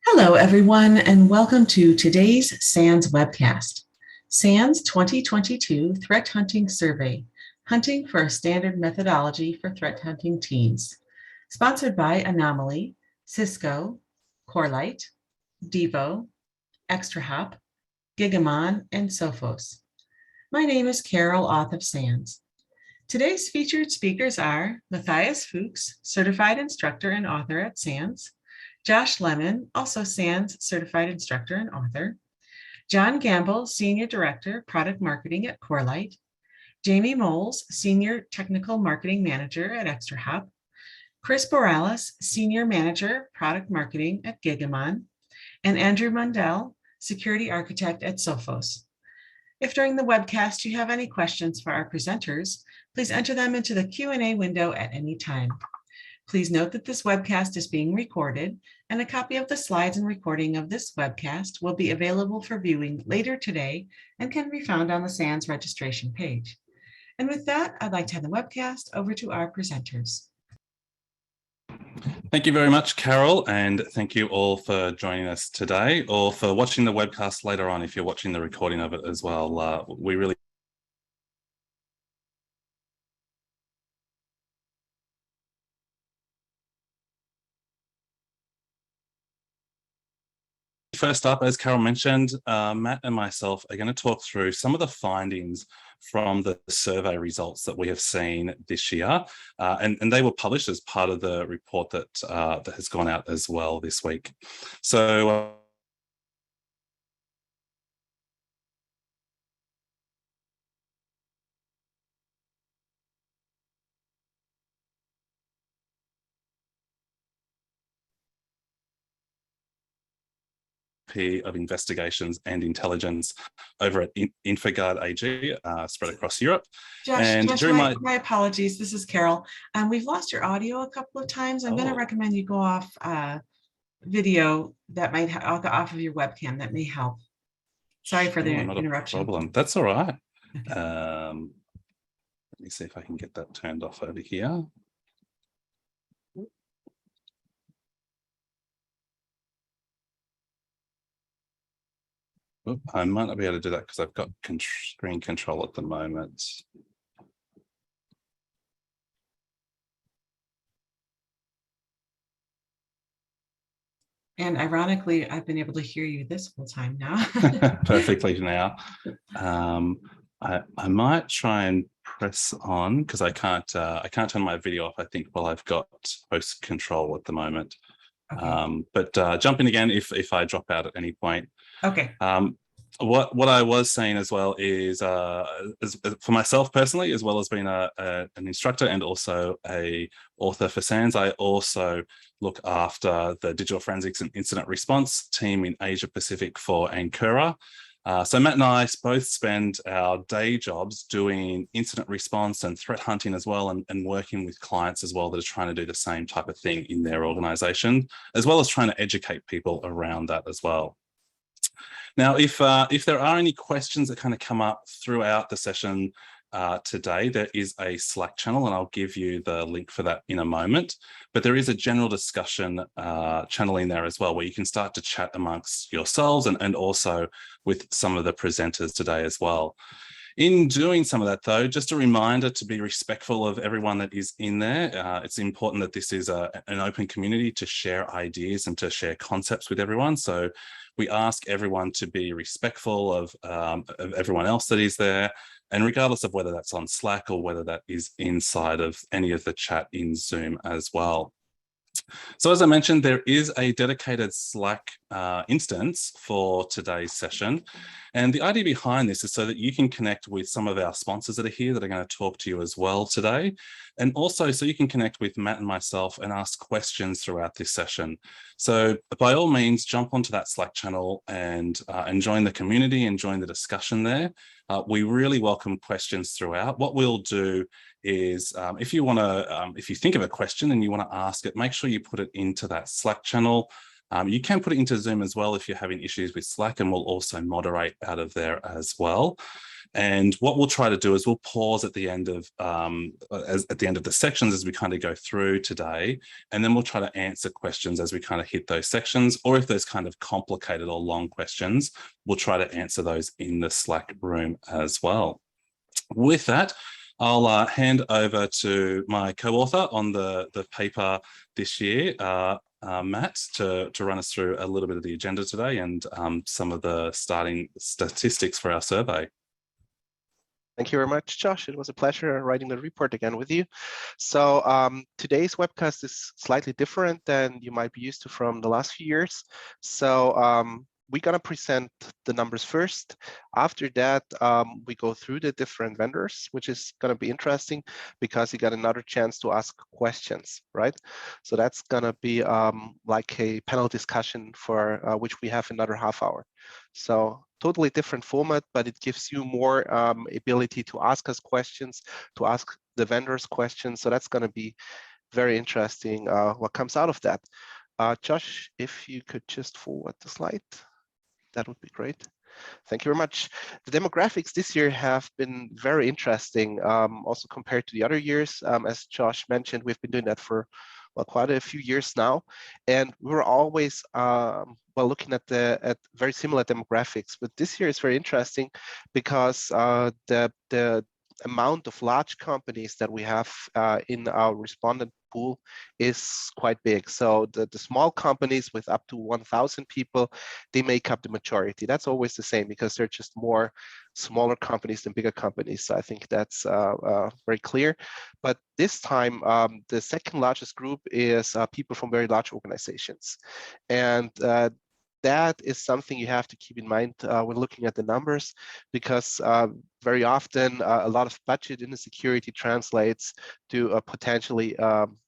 Hello, everyone, and welcome to today's SANS webcast. SANS 2022 Threat Hunting Survey, Hunting for a Standard Methodology for Threat Hunting Teams. Sponsored by Anomaly, Cisco, Corelight, Devo, ExtraHop, Gigamon, and Sophos. My name is Carol, author of SANS. Today's featured speakers are Matthias Fuchs, Certified Instructor and Author at SANS, Josh Lemon, also SANS Certified Instructor and Author, John Gamble, Senior Director, Product Marketing at Corelight, Jamie Moles, Senior Technical Marketing Manager at ExtraHop, Chris Borales, Senior Manager, Product Marketing at Gigamon, and Andrew Mundell, Security Architect at Sophos. If during the webcast you have any questions for our presenters, please enter them into the Q&A window at any time. Please note that this webcast is being recorded, and a copy of the slides and recording of this webcast will be available for viewing later today and can be found on the SANS registration page. And with that, I'd like to hand the webcast over to our presenters. Thank you very much, Carol, and thank you all for joining us today or for watching the webcast later on if you're watching the recording of it as well. We really First up, as Carol mentioned, Matt and myself are going to talk through some of the findings from the survey results that we have seen this year, and they were published as part of the report that that has gone out as well this week. So of Investigations and Intelligence over at Infogard AG, spread across Europe. Josh, my apologies. This is Carol. We've lost your audio a couple of times. I'm going to recommend you go off video that might off of your webcam. That may help. Sorry for the interruption. Not a problem. That's all right. Okay. Let me see if I can get that turned off over here. I might not be able to do that because I've got screen control at the moment. And ironically, I've been able to hear you this whole time now. Perfectly now. I might try and press on because I can't turn my video off, I think, while I've got host control at the moment. Okay. But jump in again if I drop out at any point. Okay. What I was saying as well is for myself personally, as well as being an instructor and also a author for SANS, I also look after the digital forensics and incident response team in Asia Pacific for Ankura. So Matt and I both spend our day jobs doing incident response and threat hunting as well, and working with clients as well that are trying to do the same type of thing in their organization, as well as trying to educate people around that as well. Now, if there are any questions that kind of come up throughout the session today, there is a Slack channel, and I'll give you the link for that in a moment. But there is a general discussion channel in there as well, where you can start to chat amongst yourselves and also with some of the presenters today as well. In doing some of that, though, just a reminder to be respectful of everyone that is in there. It's important that this is an open community to share ideas and to share concepts with everyone. So we ask everyone to be respectful of everyone else that is there, and regardless of whether that's on Slack or whether that is inside of any of the chat in Zoom as well. So as I mentioned, there is a dedicated Slack instance for today's session. And the idea behind this is so that you can connect with some of our sponsors that are here that are going to talk to you as well today. And also so you can connect with Matt and myself and ask questions throughout this session. So by all means, jump onto that Slack channel and join the community and join the discussion there. We really welcome questions throughout. What we'll do is if you think of a question and you want to ask it, make sure you put it into that Slack channel. You can put it into Zoom as well if you're having issues with Slack, and we'll also moderate out of there as well. And what we'll try to do is we'll pause at the end of the sections as we kind of go through today, and then we'll try to answer questions as we kind of hit those sections, or if there's kind of complicated or long questions, we'll try to answer those in the Slack room as well. With that, I'll hand over to my co-author on the paper this year, Matt, to run us through a little bit of the agenda today and some of the starting statistics for our survey. Thank you very much, Josh. It was a pleasure writing the report again with you. So today's webcast is slightly different than you might be used to from the last few years. So we're going to present the numbers first. After that, we go through the different vendors, which is going to be interesting because you got another chance to ask questions, right? So that's going to be like a panel discussion for which we have another half hour. So totally different format, but it gives you more ability to ask us questions, to ask the vendors questions. So that's going to be very interesting what comes out of that. Josh, if you could just forward the slide, that would be great. Thank you very much. The demographics this year have been very interesting, also compared to the other years. As Josh mentioned, we've been doing that for quite a few years now, and we were always looking at very similar demographics. But this year is very interesting because the amount of large companies that we have in our respondent pool is quite big. So the small companies with up to 1,000 people, they make up the majority. That's always the same because they're just more smaller companies than bigger companies. So I think that's very clear. But this time, the second largest group is people from very large organizations. And that is something you have to keep in mind when looking at the numbers, because very often a lot of budget in the security translates to potentially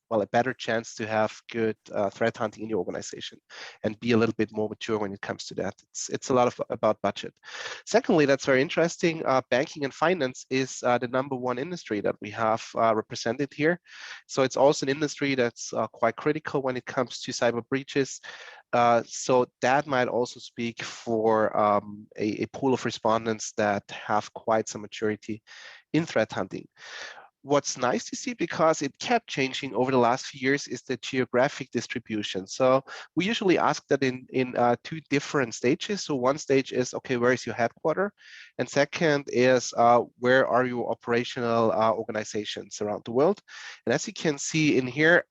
a better chance to have good threat hunting in your organization and be a little bit more mature when it comes to that. It's a lot about budget. Secondly, that's very interesting. Banking and finance is the #1 industry that we have represented here. So it's also an industry that's quite critical when it comes to cyber breaches. So that might also speak for a pool of respondents that have quite some maturity in threat hunting. What's nice to see, because it kept changing over the last few years, is the geographic distribution. So we usually ask that in two different stages. So one stage is, okay, where is your headquarter? And second is, where are your operational organizations around the world? And as you can see in here,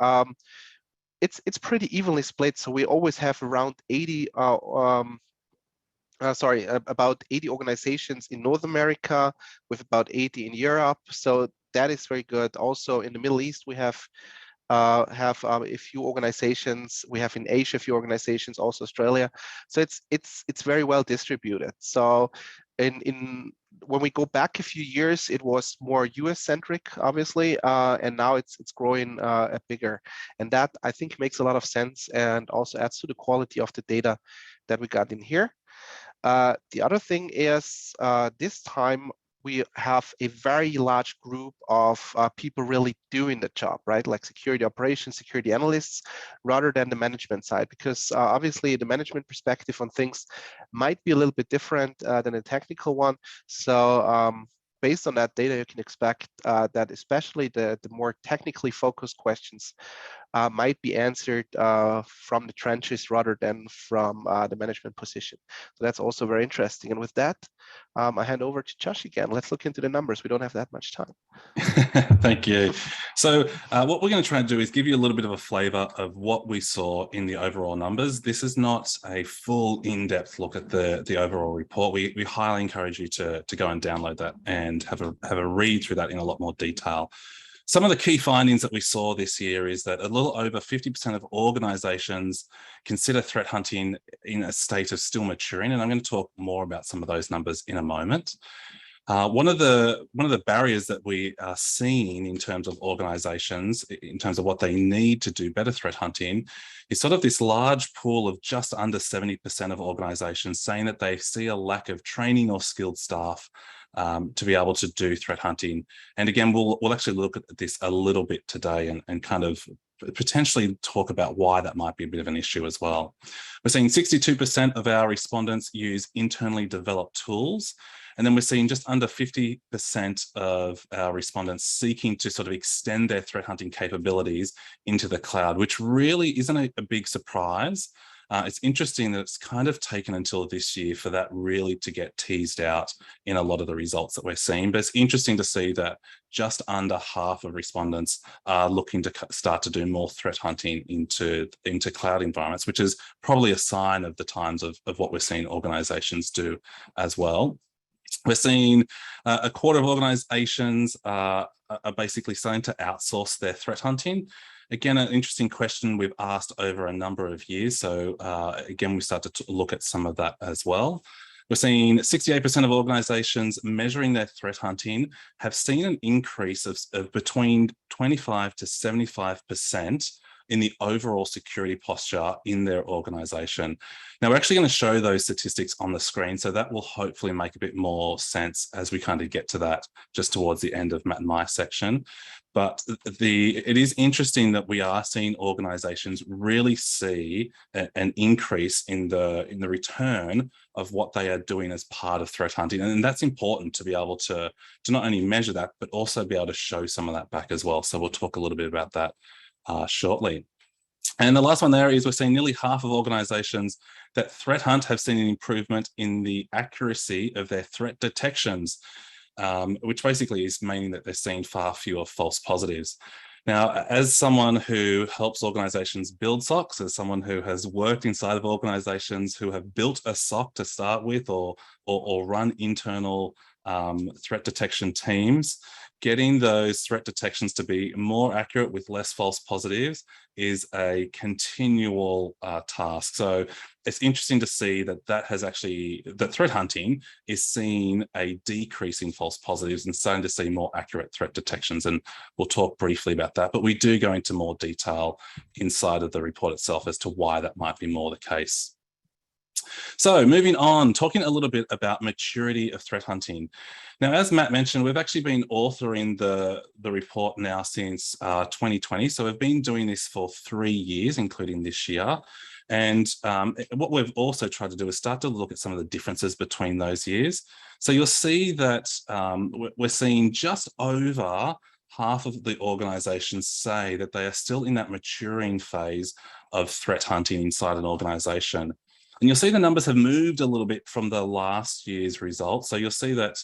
it's pretty evenly split. So we always have around about 80 organizations in North America, with about 80 in Europe. So that is very good. Also in the Middle East, we have a few organizations. We have in Asia a few organizations, also Australia. So it's very well distributed. So when we go back a few years, it was more US centric, obviously, and now it's growing bigger. And that, I think, makes a lot of sense and also adds to the quality of the data that we got in here. The other thing is this time we have a very large group of people really doing the job, right? Like security operations, security analysts, rather than the management side, because obviously the management perspective on things might be a little bit different than a technical one. So based on that data, you can expect that especially the more technically focused questions might be answered from the trenches rather than from the management position. So that's also very interesting. And with that, I hand over to Josh again. Let's look into the numbers. We don't have that much time. Thank you. So what we're going to try and do is give you a little bit of a flavor of what we saw in the overall numbers. This is not a full in-depth look at the overall report. We highly encourage you to go and download that and have a read through that in a lot more detail. Some of the key findings that we saw this year is that a little over 50% of organizations consider threat hunting in a state of still maturing, and I'm going to talk more about some of those numbers in a moment. One of the barriers that we are seeing in terms of organizations, in terms of what they need to do better threat hunting, is sort of this large pool of just under 70% of organizations saying that they see a lack of training or skilled staff to be able to do threat hunting. And again, we'll actually look at this a little bit today and kind of potentially talk about why that might be a bit of an issue as well. We're seeing 62% of our respondents use internally developed tools. And then we're seeing just under 50% of our respondents seeking to sort of extend their threat hunting capabilities into the cloud, which really isn't a big surprise. It's interesting that it's kind of taken until this year for that really to get teased out in a lot of the results that we're seeing. But it's interesting to see that just under half of respondents are looking to start to do more threat hunting into cloud environments, which is probably a sign of the times of what we're seeing organizations do as well. We're seeing a quarter of organizations are basically starting to outsource their threat hunting. Again, an interesting question we've asked over a number of years. So again, we start to look at some of that as well. We're seeing 68% of organizations measuring their threat hunting have seen an increase of between 25 to 75% in the overall security posture in their organization. Now, we're actually going to show those statistics on the screen, so that will hopefully make a bit more sense as we kind of get to that just towards the end of Matt and my section. But it is interesting that we are seeing organizations really see an increase in the return of what they are doing as part of threat hunting. And that's important to be able to not only measure that, but also be able to show some of that back as well. So we'll talk a little bit about that shortly. And the last one there is we're seeing nearly half of organizations that threat hunt have seen an improvement in the accuracy of their threat detections, which basically is meaning that they're seeing far fewer false positives. Now, as someone who helps organizations build SOCs, as someone who has worked inside of organizations who have built a SOC to start with or run internal threat detection teams, getting those threat detections to be more accurate with less false positives is a continual task. So it's interesting to see that threat hunting is seeing a decrease in false positives and starting to see more accurate threat detections. And we'll talk briefly about that, but we do go into more detail inside of the report itself as to why that might be more the case. So moving on, talking a little bit about maturity of threat hunting. Now, as Matt mentioned, we've actually been authoring the report now since 2020. So we've been doing this for 3 years, including this year. And what we've also tried to do is start to look at some of the differences between those years. So you'll see that we're seeing just over half of the organizations say that they are still in that maturing phase of threat hunting inside an organization. And you'll see the numbers have moved a little bit from the last year's results. So you'll see that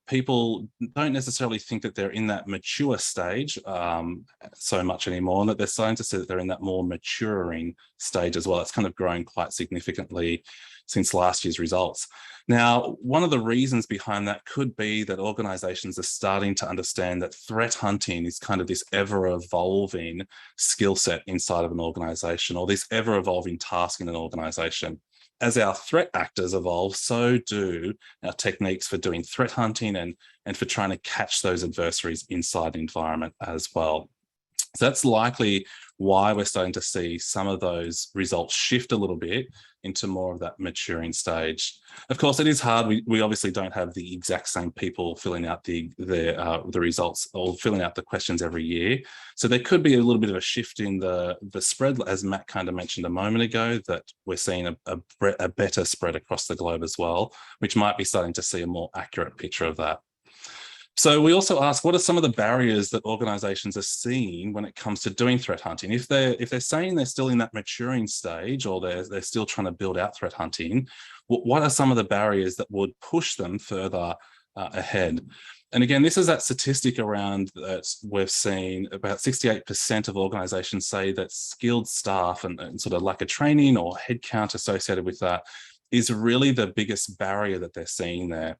people don't necessarily think that they're in that mature stage so much anymore, and that they're starting to see that they're in that more maturing stage as well. It's kind of grown quite significantly since last year's results. Now, one of the reasons behind that could be that organizations are starting to understand that threat hunting is kind of this ever-evolving skill set inside of an organization, or this ever-evolving task in an organization. As our threat actors evolve, so do our techniques for doing threat hunting and for trying to catch those adversaries inside the environment as well. So that's likely why we're starting to see some of those results shift a little bit into more of that maturing stage. Of course, it is hard. We obviously don't have the exact same people filling out the results or filling out the questions every year. So there could be a little bit of a shift in the spread, as Matt kind of mentioned a moment ago, that we're seeing a better spread across the globe as well, which might be starting to see a more accurate picture of that. So we also ask, what are some of the barriers that organizations are seeing when it comes to doing threat hunting? If they're saying they're still in that maturing stage, or they're still trying to build out threat hunting, what are some of the barriers that would push them further ahead? And again, this is that statistic around that we've seen about 68% of organizations say that skilled staff and sort of lack of training or headcount associated with that is really the biggest barrier that they're seeing there.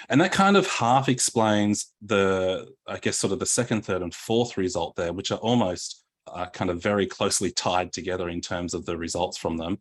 And that kind of half explains I guess, sort of the second, third, and fourth result there, which are almost kind of very closely tied together in terms of the results from them.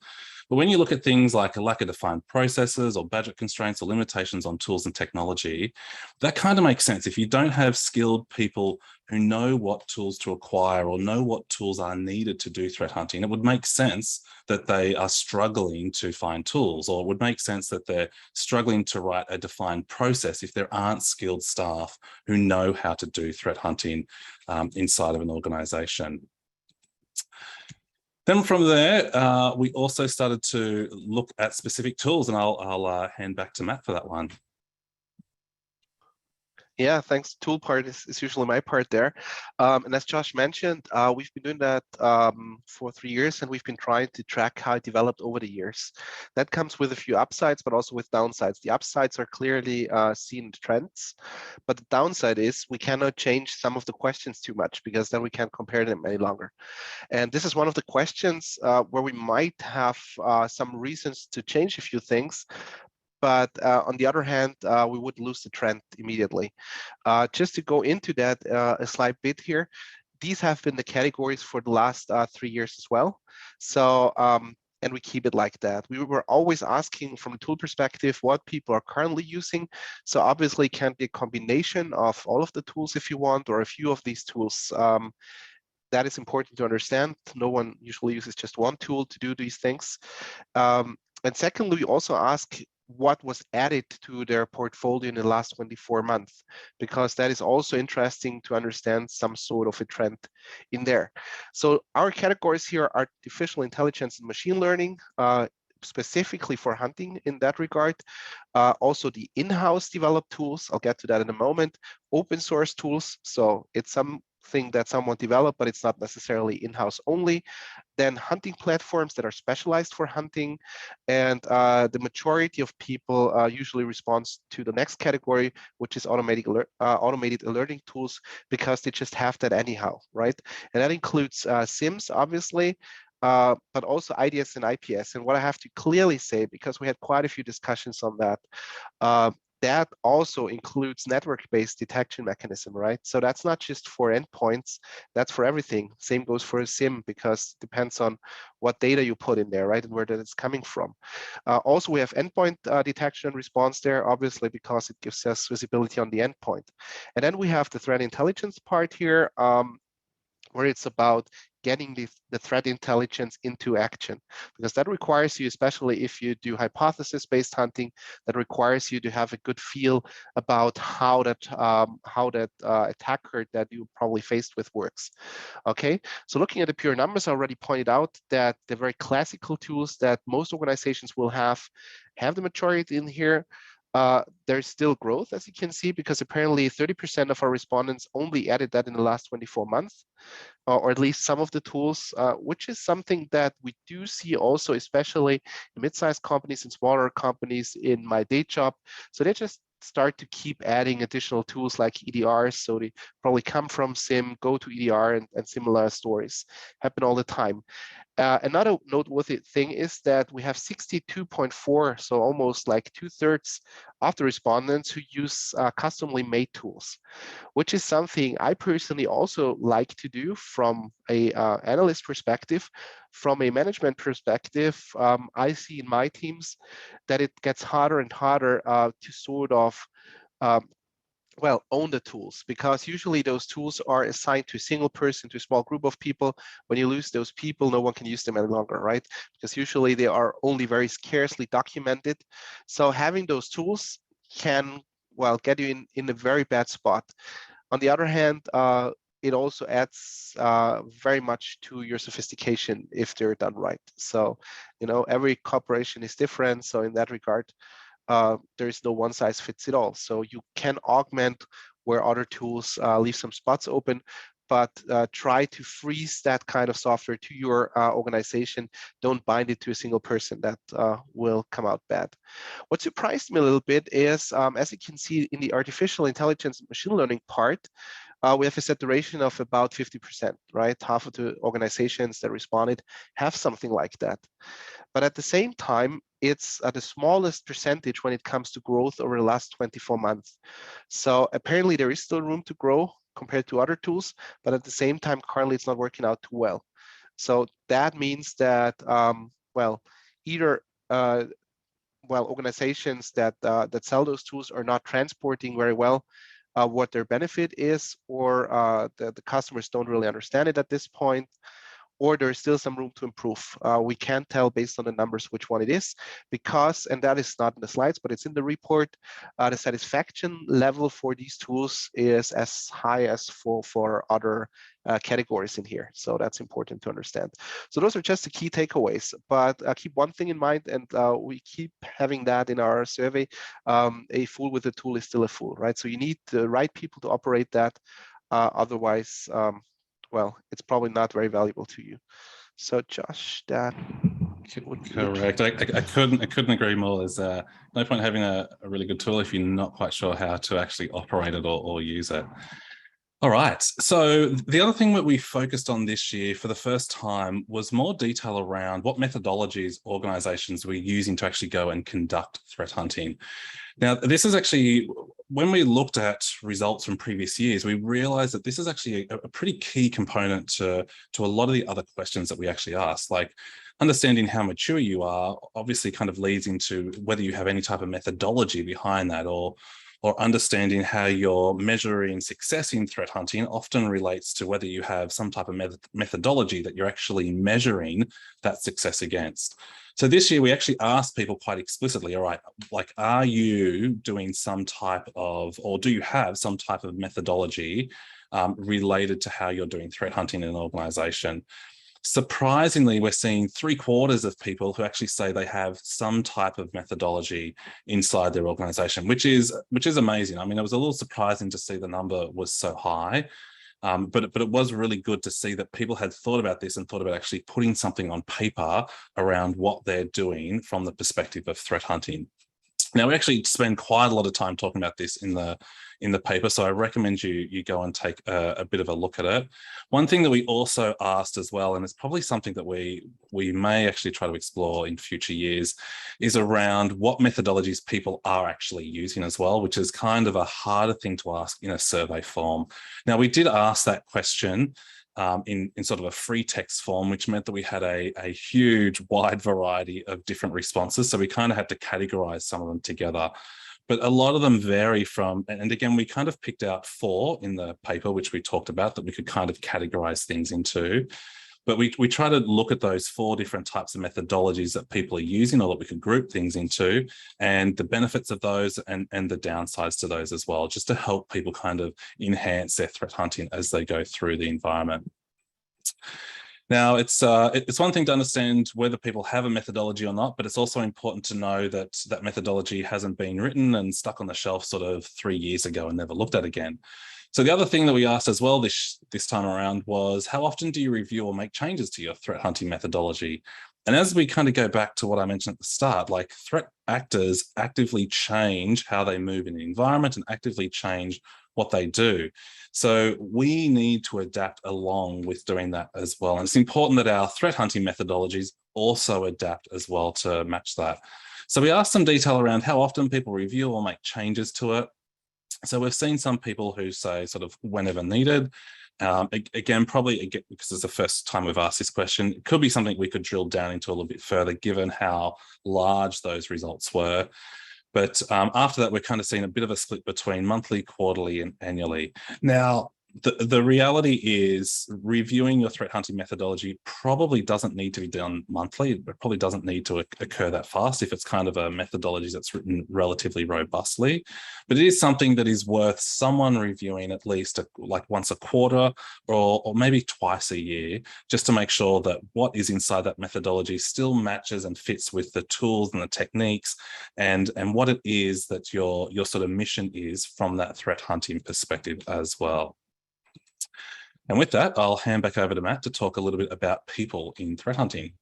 But when you look at things like a lack of defined processes or budget constraints or limitations on tools and technology, that kind of makes sense. If you don't have skilled people who know what tools to acquire or know what tools are needed to do threat hunting, it would make sense that they are struggling to find tools, or it would make sense that they're struggling to write a defined process if there aren't skilled staff who know how to do threat hunting inside of an organization. Then from there, we also started to look at specific tools, and I'll hand back to Matt for that one. Yeah, thanks. Tool part is usually my part there. And as Josh mentioned, we've been doing that for 3 years, and we've been trying to track how it developed over the years. That comes with a few upsides, but also with downsides. The upsides are clearly seen in trends, but the downside is we cannot change some of the questions too much, because then we can't compare them any longer. And this is one of the questions where we might have some reasons to change a few things, but on the other hand, we would lose the trend immediately. Just to go into that a slight bit here, these have been the categories for the last 3 years as well. So, and we keep it like that. We were always asking from a tool perspective what people are currently using. So obviously it can be a combination of all of the tools if you want, or a few of these tools. That is important to understand. No one usually uses just one tool to do these things. And secondly, we also ask what was added to their portfolio in the last 24 months, because that is also interesting to understand some sort of a trend in there. So our categories here are artificial intelligence and machine learning, specifically for hunting in that regard. Also the in-house developed tools, I'll get to that in a moment. Open source tools, so it's something that someone developed, but it's not necessarily in-house only. Then hunting platforms that are specialized for hunting. And the majority of people usually responds to the next category, which is automated alerting tools, because they just have that anyhow, right? And that includes SIMs, obviously, but also IDS and IPS. And what I have to clearly say, because we had quite a few discussions on that, that also includes network-based detection mechanism, right? So that's not just for endpoints, that's for everything. Same goes for a SIM, because it depends on what data you put in there, right? And where that it's coming from. Also, we have endpoint detection and response there, obviously, because it gives us visibility on the endpoint. And then we have the threat intelligence part here, where it's about getting the threat intelligence into action, because that requires you, especially if you do hypothesis-based hunting, that requires you to have a good feel about how that attacker that you probably faced with works. Okay, so looking at the pure numbers, I already pointed out that the very classical tools that most organizations will have the majority in here. There's still growth, as you can see, because apparently 30% of our respondents only added that in the last 24 months, or at least some of the tools, which is something that we do see also, especially in mid-sized companies and smaller companies in my day job. So they just start to keep adding additional tools like EDRs. So they probably come from SIM, go to EDR, and similar stories happen all the time. Another noteworthy thing is that we have 62.4, so almost like 2/3 of the respondents who use customly made tools, which is something I personally also like to do from a analyst perspective. From a management perspective, I see in my teams that it gets harder and harder to sort of own the tools, because usually those tools are assigned to a single person, to a small group of people. When you lose those people, no one can use them any longer, right? Because usually they are only very scarcely documented. So having those tools can, get you in a very bad spot. On the other hand, it also adds very much to your sophistication if they're done right. So, every corporation is different. So in that regard, there is no one size fits it all. So you can augment where other tools leave some spots open, but try to freeze that kind of software to your organization. Don't bind it to a single person. That will come out bad. What surprised me a little bit is, as you can see in the artificial intelligence and machine learning part, we have a saturation of about 50%, right? Half of the organizations that responded have something like that. But at the same time, it's the smallest percentage when it comes to growth over the last 24 months. So apparently there is still room to grow compared to other tools, but at the same time, currently it's not working out too well. So that means that, well, either organizations that that sell those tools are not transporting very well what their benefit is, or the customers don't really understand it at this point, or there's still some room to improve. We can't tell based on the numbers which one it is, because, and that is not in the slides, but it's in the report, the satisfaction level for these tools is as high as for other categories in here. So that's important to understand. So those are just the key takeaways, but keep one thing in mind, and we keep having that in our survey, a fool with a tool is still a fool, right? So you need the right people to operate that. Otherwise, well, it's probably not very valuable to you. So Josh, that would be correct. I couldn't agree more. There's no point having a really good tool if you're not quite sure how to actually operate it or use it. All right. So the other thing that we focused on this year for the first time was more detail around what methodologies organizations were using to actually go and conduct threat hunting. Now, this is actually, when we looked at results from previous years, we realized that this is actually a pretty key component to a lot of the other questions that we actually asked. Like, understanding how mature you are obviously kind of leads into whether you have any type of methodology behind that, or understanding how you're measuring success in threat hunting often relates to whether you have some type of methodology that you're actually measuring that success against. So this year we actually asked people quite explicitly, all right, like, are you doing some type of, or do you have some type of methodology related to how you're doing threat hunting in an organization? Surprisingly, we're seeing 3/4 of people who actually say they have some type of methodology inside their organization, which is amazing. I mean, it was a little surprising to see the number was so high, but it was really good to see that people had thought about this and thought about actually putting something on paper around what they're doing from the perspective of threat hunting. Now, we actually spend quite a lot of time talking about this in the paper, so I recommend you go and take a bit of a look at it. One thing that we also asked as well, and it's probably something that we may actually try to explore in future years, is around what methodologies people are actually using as well, which is kind of a harder thing to ask in a survey form. Now, we did ask that question in sort of a free text form, which meant that we had a huge wide variety of different responses. So we kind of had to categorize some of them together. But a lot of them vary from, and again, we kind of picked out 4 in the paper, which we talked about, that we could kind of categorize things into. But we try to look at those 4 different types of methodologies that people are using, or that we could group things into, and the benefits of those and the downsides to those as well, just to help people kind of enhance their threat hunting as they go through the environment. Now, it's one thing to understand whether people have a methodology or not, but it's also important to know that that methodology hasn't been written and stuck on the shelf sort of 3 years ago and never looked at again. So the other thing that we asked as well this time around was, how often do you review or make changes to your threat hunting methodology? And as we kind of go back to what I mentioned at the start, like, threat actors actively change how they move in the environment and actively change what they do. So we need to adapt along with doing that as well. And it's important that our threat hunting methodologies also adapt as well to match that. So we asked some detail around how often people review or make changes to it. So we've seen some people who say sort of whenever needed. Again, probably because it's the first time we've asked this question, it could be something we could drill down into a little bit further, given how large those results were. But after that, we're kind of seeing a bit of a split between monthly, quarterly, and annually. Now, the reality is, reviewing your threat hunting methodology probably doesn't need to be done monthly. It probably doesn't need to occur that fast if it's kind of a methodology that's written relatively robustly. But it is something that is worth someone reviewing at least like once a quarter, or maybe twice a year, just to make sure that what is inside that methodology still matches and fits with the tools and the techniques and what it is that your sort of mission is from that threat hunting perspective as well. And with that, I'll hand back over to Matt to talk a little bit about people in threat hunting.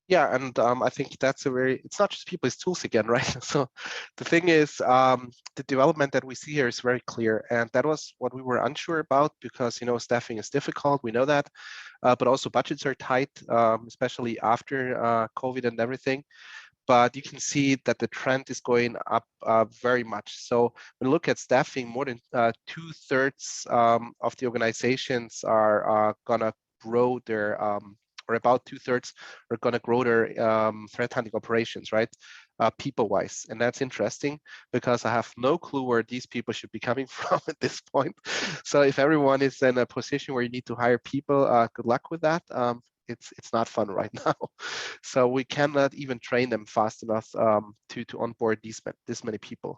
Yeah, and I think that's it's not just people, it's tools again, right? So the thing is, the development that we see here is very clear. And that was what we were unsure about, because, staffing is difficult, we know that, but also budgets are tight, especially after COVID and everything. but you can see that the trend is going up very much. So when you look at staffing, more than 2/3 of the organizations are gonna grow their, or about 2/3 are gonna grow their threat hunting operations, right? People-wise, and that's interesting because I have no clue where these people should be coming from at this point. So if everyone is in a position where you need to hire people, good luck with that. It's not fun right now. So we cannot even train them fast enough to onboard this many people.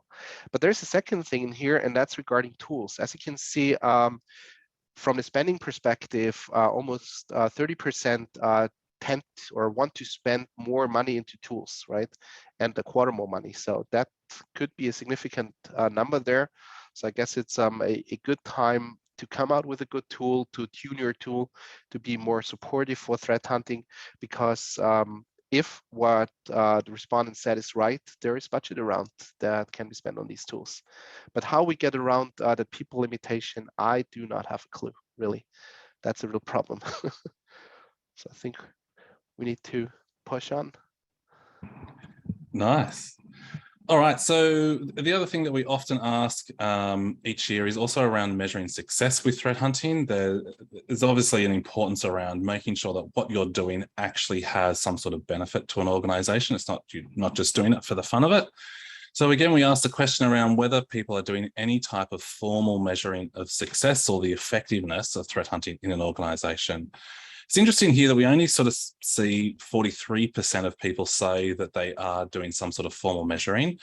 But there's a second thing in here, and that's regarding tools. As you can see, from the spending perspective, almost 30% tend or want to spend more money into tools, right? And a quarter more money. So that could be a significant number there. So I guess it's a good time to come out with a good tool, to tune your tool, to be more supportive for threat hunting, because if what the respondent said is right, there is budget around that can be spent on these tools. But how we get around the people limitation, I do not have a clue, really. That's a real problem. So I think we need to push on. Nice. All right, so the other thing that we often ask each year is also around measuring success with threat hunting. There's obviously an importance around making sure that what you're doing actually has some sort of benefit to an organization. It's not just doing it for the fun of it. So again, we asked the question around whether people are doing any type of formal measuring of success or the effectiveness of threat hunting in an organization. It's interesting here that we only sort of see 43% of people say that they are doing some sort of formal measuring.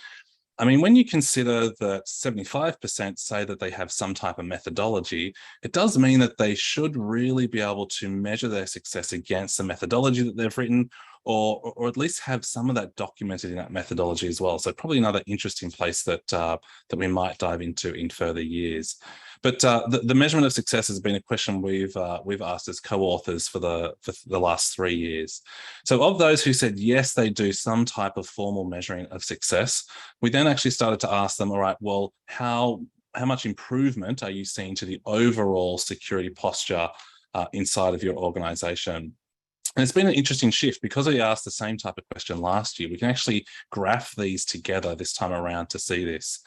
I mean, when you consider that 75% say that they have some type of methodology, it does mean that they should really be able to measure their success against the methodology that they've written, or at least have some of that documented in that methodology as well. So probably another interesting place that we might dive into in further years. But the measurement of success has been a question we've asked as co-authors for the last 3 years. So of those who said yes, they do some type of formal measuring of success, we then actually started to ask them, all right, well, how much improvement are you seeing to the overall security posture inside of your organization? And it's been an interesting shift because we asked the same type of question last year. We can actually graph these together this time around to see this.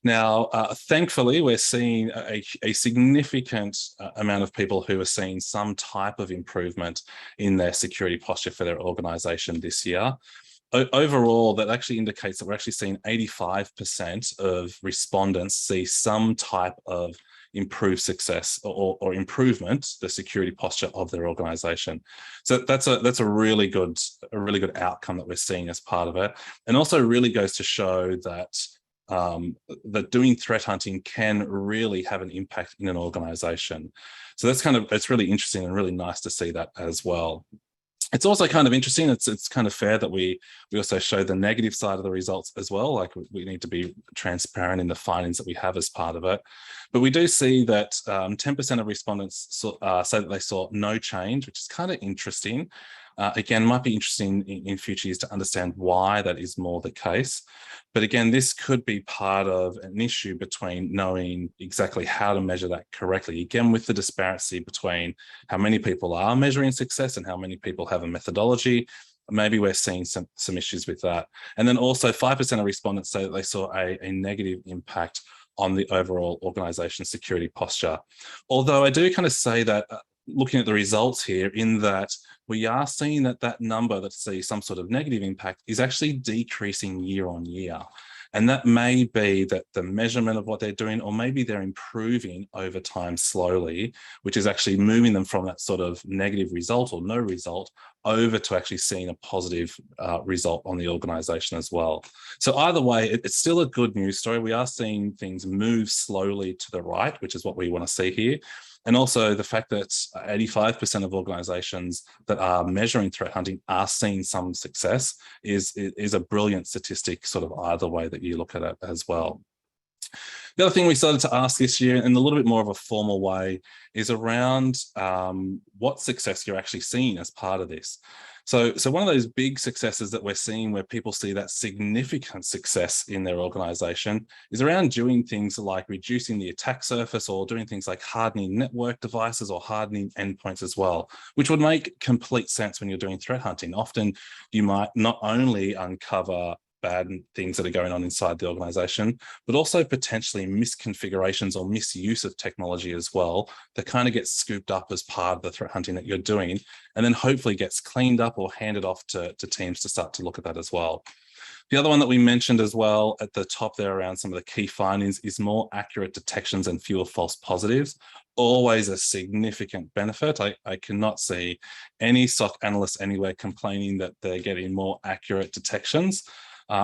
Now, thankfully, we're seeing a significant amount of people who are seeing some type of improvement in their security posture for their organization this year. Overall, that actually indicates that we're actually seeing 85% of respondents see some type of improved success or improvement the security posture of their organization. So that's a really good outcome that we're seeing as part of it, and also really goes to show that that doing threat hunting can really have an impact in an organization. So it's really interesting and really nice to see that as well. It's also kind of interesting. It's kind of fair that we also show the negative side of the results as well. Like we need to be transparent in the findings that we have as part of it. But we do see that 10% of respondents say that they saw no change, which is kind of interesting. Again, might be interesting in future years to understand why that is more the case. But again, this could be part of an issue between knowing exactly how to measure that correctly. Again, with the disparity between how many people are measuring success and how many people have a methodology, maybe we're seeing some issues with that. And then also 5% of respondents say that they saw a negative impact on the overall organization security posture. Although I do kind of say that looking at the results here, in that we are seeing that number that sees some sort of negative impact is actually decreasing year on year. And that may be that the measurement of what they're doing, or maybe they're improving over time slowly, which is actually moving them from that sort of negative result or no result over to actually seeing a positive result on the organization as well. So either way, it's still a good news story. We are seeing things move slowly to the right, which is what we want to see here. And also the fact that 85% of organizations that are measuring threat hunting are seeing some success is a brilliant statistic, sort of either way that you look at it as well. The other thing we started to ask this year in a little bit more of a formal way is around what success you're actually seeing as part of this. So one of those big successes that we're seeing where people see that significant success in their organization is around doing things like reducing the attack surface or doing things like hardening network devices or hardening endpoints as well, which would make complete sense when you're doing threat hunting. Often you might not only uncover bad things that are going on inside the organization, but also potentially misconfigurations or misuse of technology as well that kind of gets scooped up as part of the threat hunting that you're doing, and then hopefully gets cleaned up or handed off to teams to start to look at that as well. The other one that we mentioned as well at the top there around some of the key findings is more accurate detections and fewer false positives. Always a significant benefit. I cannot see any SOC analysts anywhere complaining that they're getting more accurate detections.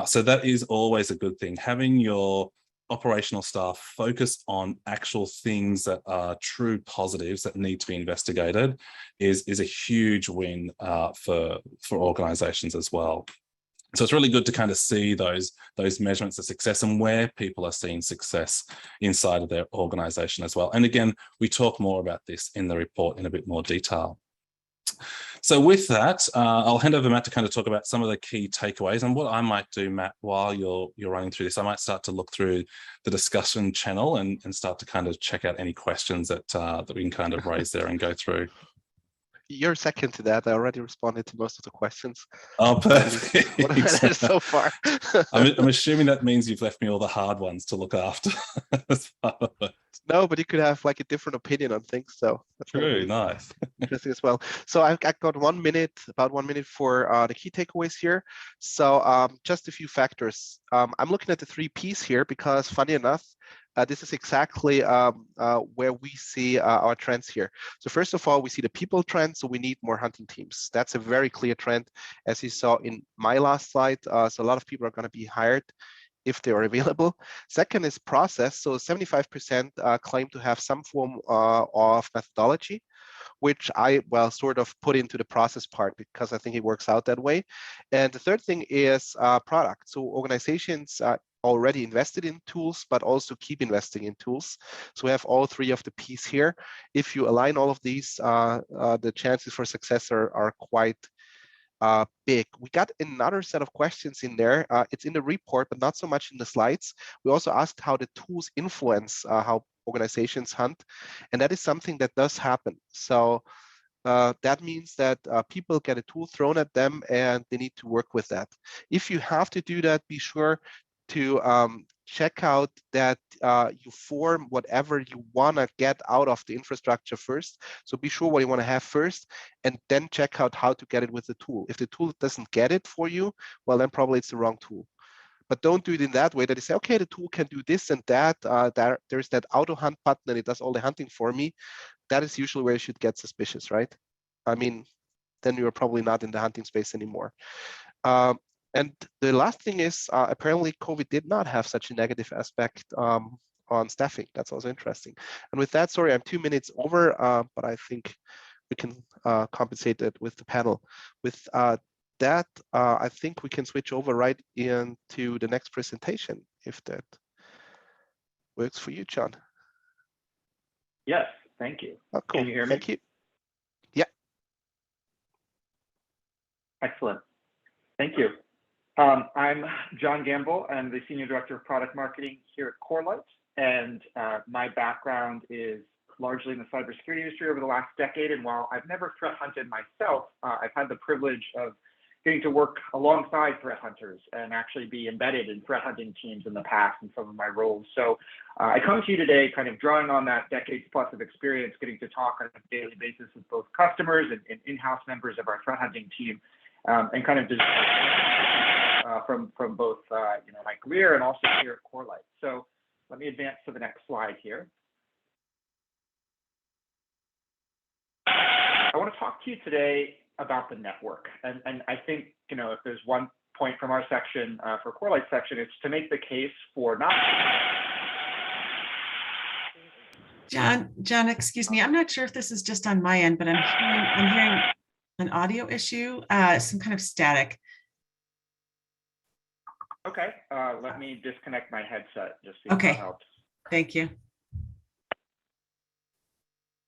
So that is always a good thing. Having your operational staff focus on actual things that are true positives that need to be investigated is a huge win for organizations as well. So it's really good to kind of see those measurements of success and where people are seeing success inside of their organization as well. And again, we talk more about this in the report in a bit more detail. So with that, I'll hand over to Matt to kind of talk about some of the key takeaways. And what I might do, Matt, while you're running through this, I might start to look through the discussion channel and start to kind of check out any questions that we can kind of raise there and go through. You're second to that. I already responded to most of the questions. Oh, perfect. What I've managed so far. I'm assuming that means you've left me all the hard ones to look after. No, but you could have like a different opinion on things. So that's True, nice. Interesting as well. So I've got about 1 minute for the key takeaways here. So just a few factors. I'm looking at the 3 Ps here because funny enough, this is exactly where we see our trends here. So first of all, we see the people trend. So we need more hunting teams. That's a very clear trend, as you saw in my last slide. So a lot of people are going to be hired if they are available. Second is process. So 75% claim to have some form of methodology, which I, well, sort of put into the process part because I think it works out that way. And the third thing is product. So organizations already invested in tools, but also keep investing in tools. So we have all 3 of the P's here. If you align all of these, the chances for success are quite big. We got another set of questions in there. It's in the report, but not so much in the slides. We also asked how the tools influence how organizations hunt, and that is something that does happen. So that means that people get a tool thrown at them and they need to work with that. If you have to do that, be sure to check out that you form whatever you want to get out of the infrastructure first. So be sure what you want to have first, and then check out how to get it with the tool. If the tool doesn't get it for you, well, then probably it's the wrong tool. But don't do it in that way that you say, okay, the tool can do this and that. There's that auto hunt button and it does all the hunting for me. That is usually where you should get suspicious, right? I mean, then you're probably not in the hunting space anymore. And the last thing is apparently COVID did not have such a negative aspect on staffing. That's also interesting. And with that, sorry, I'm 2 minutes over, but I think we can compensate it with the panel. With that, I think we can switch over right into the next presentation, if that works for you, John. Yes, thank you. Oh, cool. Can you hear me? Thank you. Yeah. Excellent. Thank you. I'm John Gamble. I'm the Senior Director of Product Marketing here at Corelight, and my background is largely in the cybersecurity industry over the last decade. And while I've never threat hunted myself, I've had the privilege of getting to work alongside threat hunters and actually be embedded in threat hunting teams in the past in some of my roles. So I come to you today kind of drawing on that decades plus of experience, getting to talk on a daily basis with both customers and in-house members of our threat hunting team, and kind of from both my career and also here at Corelight. So let me advance to the next slide here. I want to talk to you today about the network, and I think if there's one point from our section for Corelight section, it's to make the case for not. John, excuse me. I'm not sure if this is just on my end, but I'm hearing an audio issue, some kind of static. Okay, let me disconnect my headset just see if that helps. Thank you.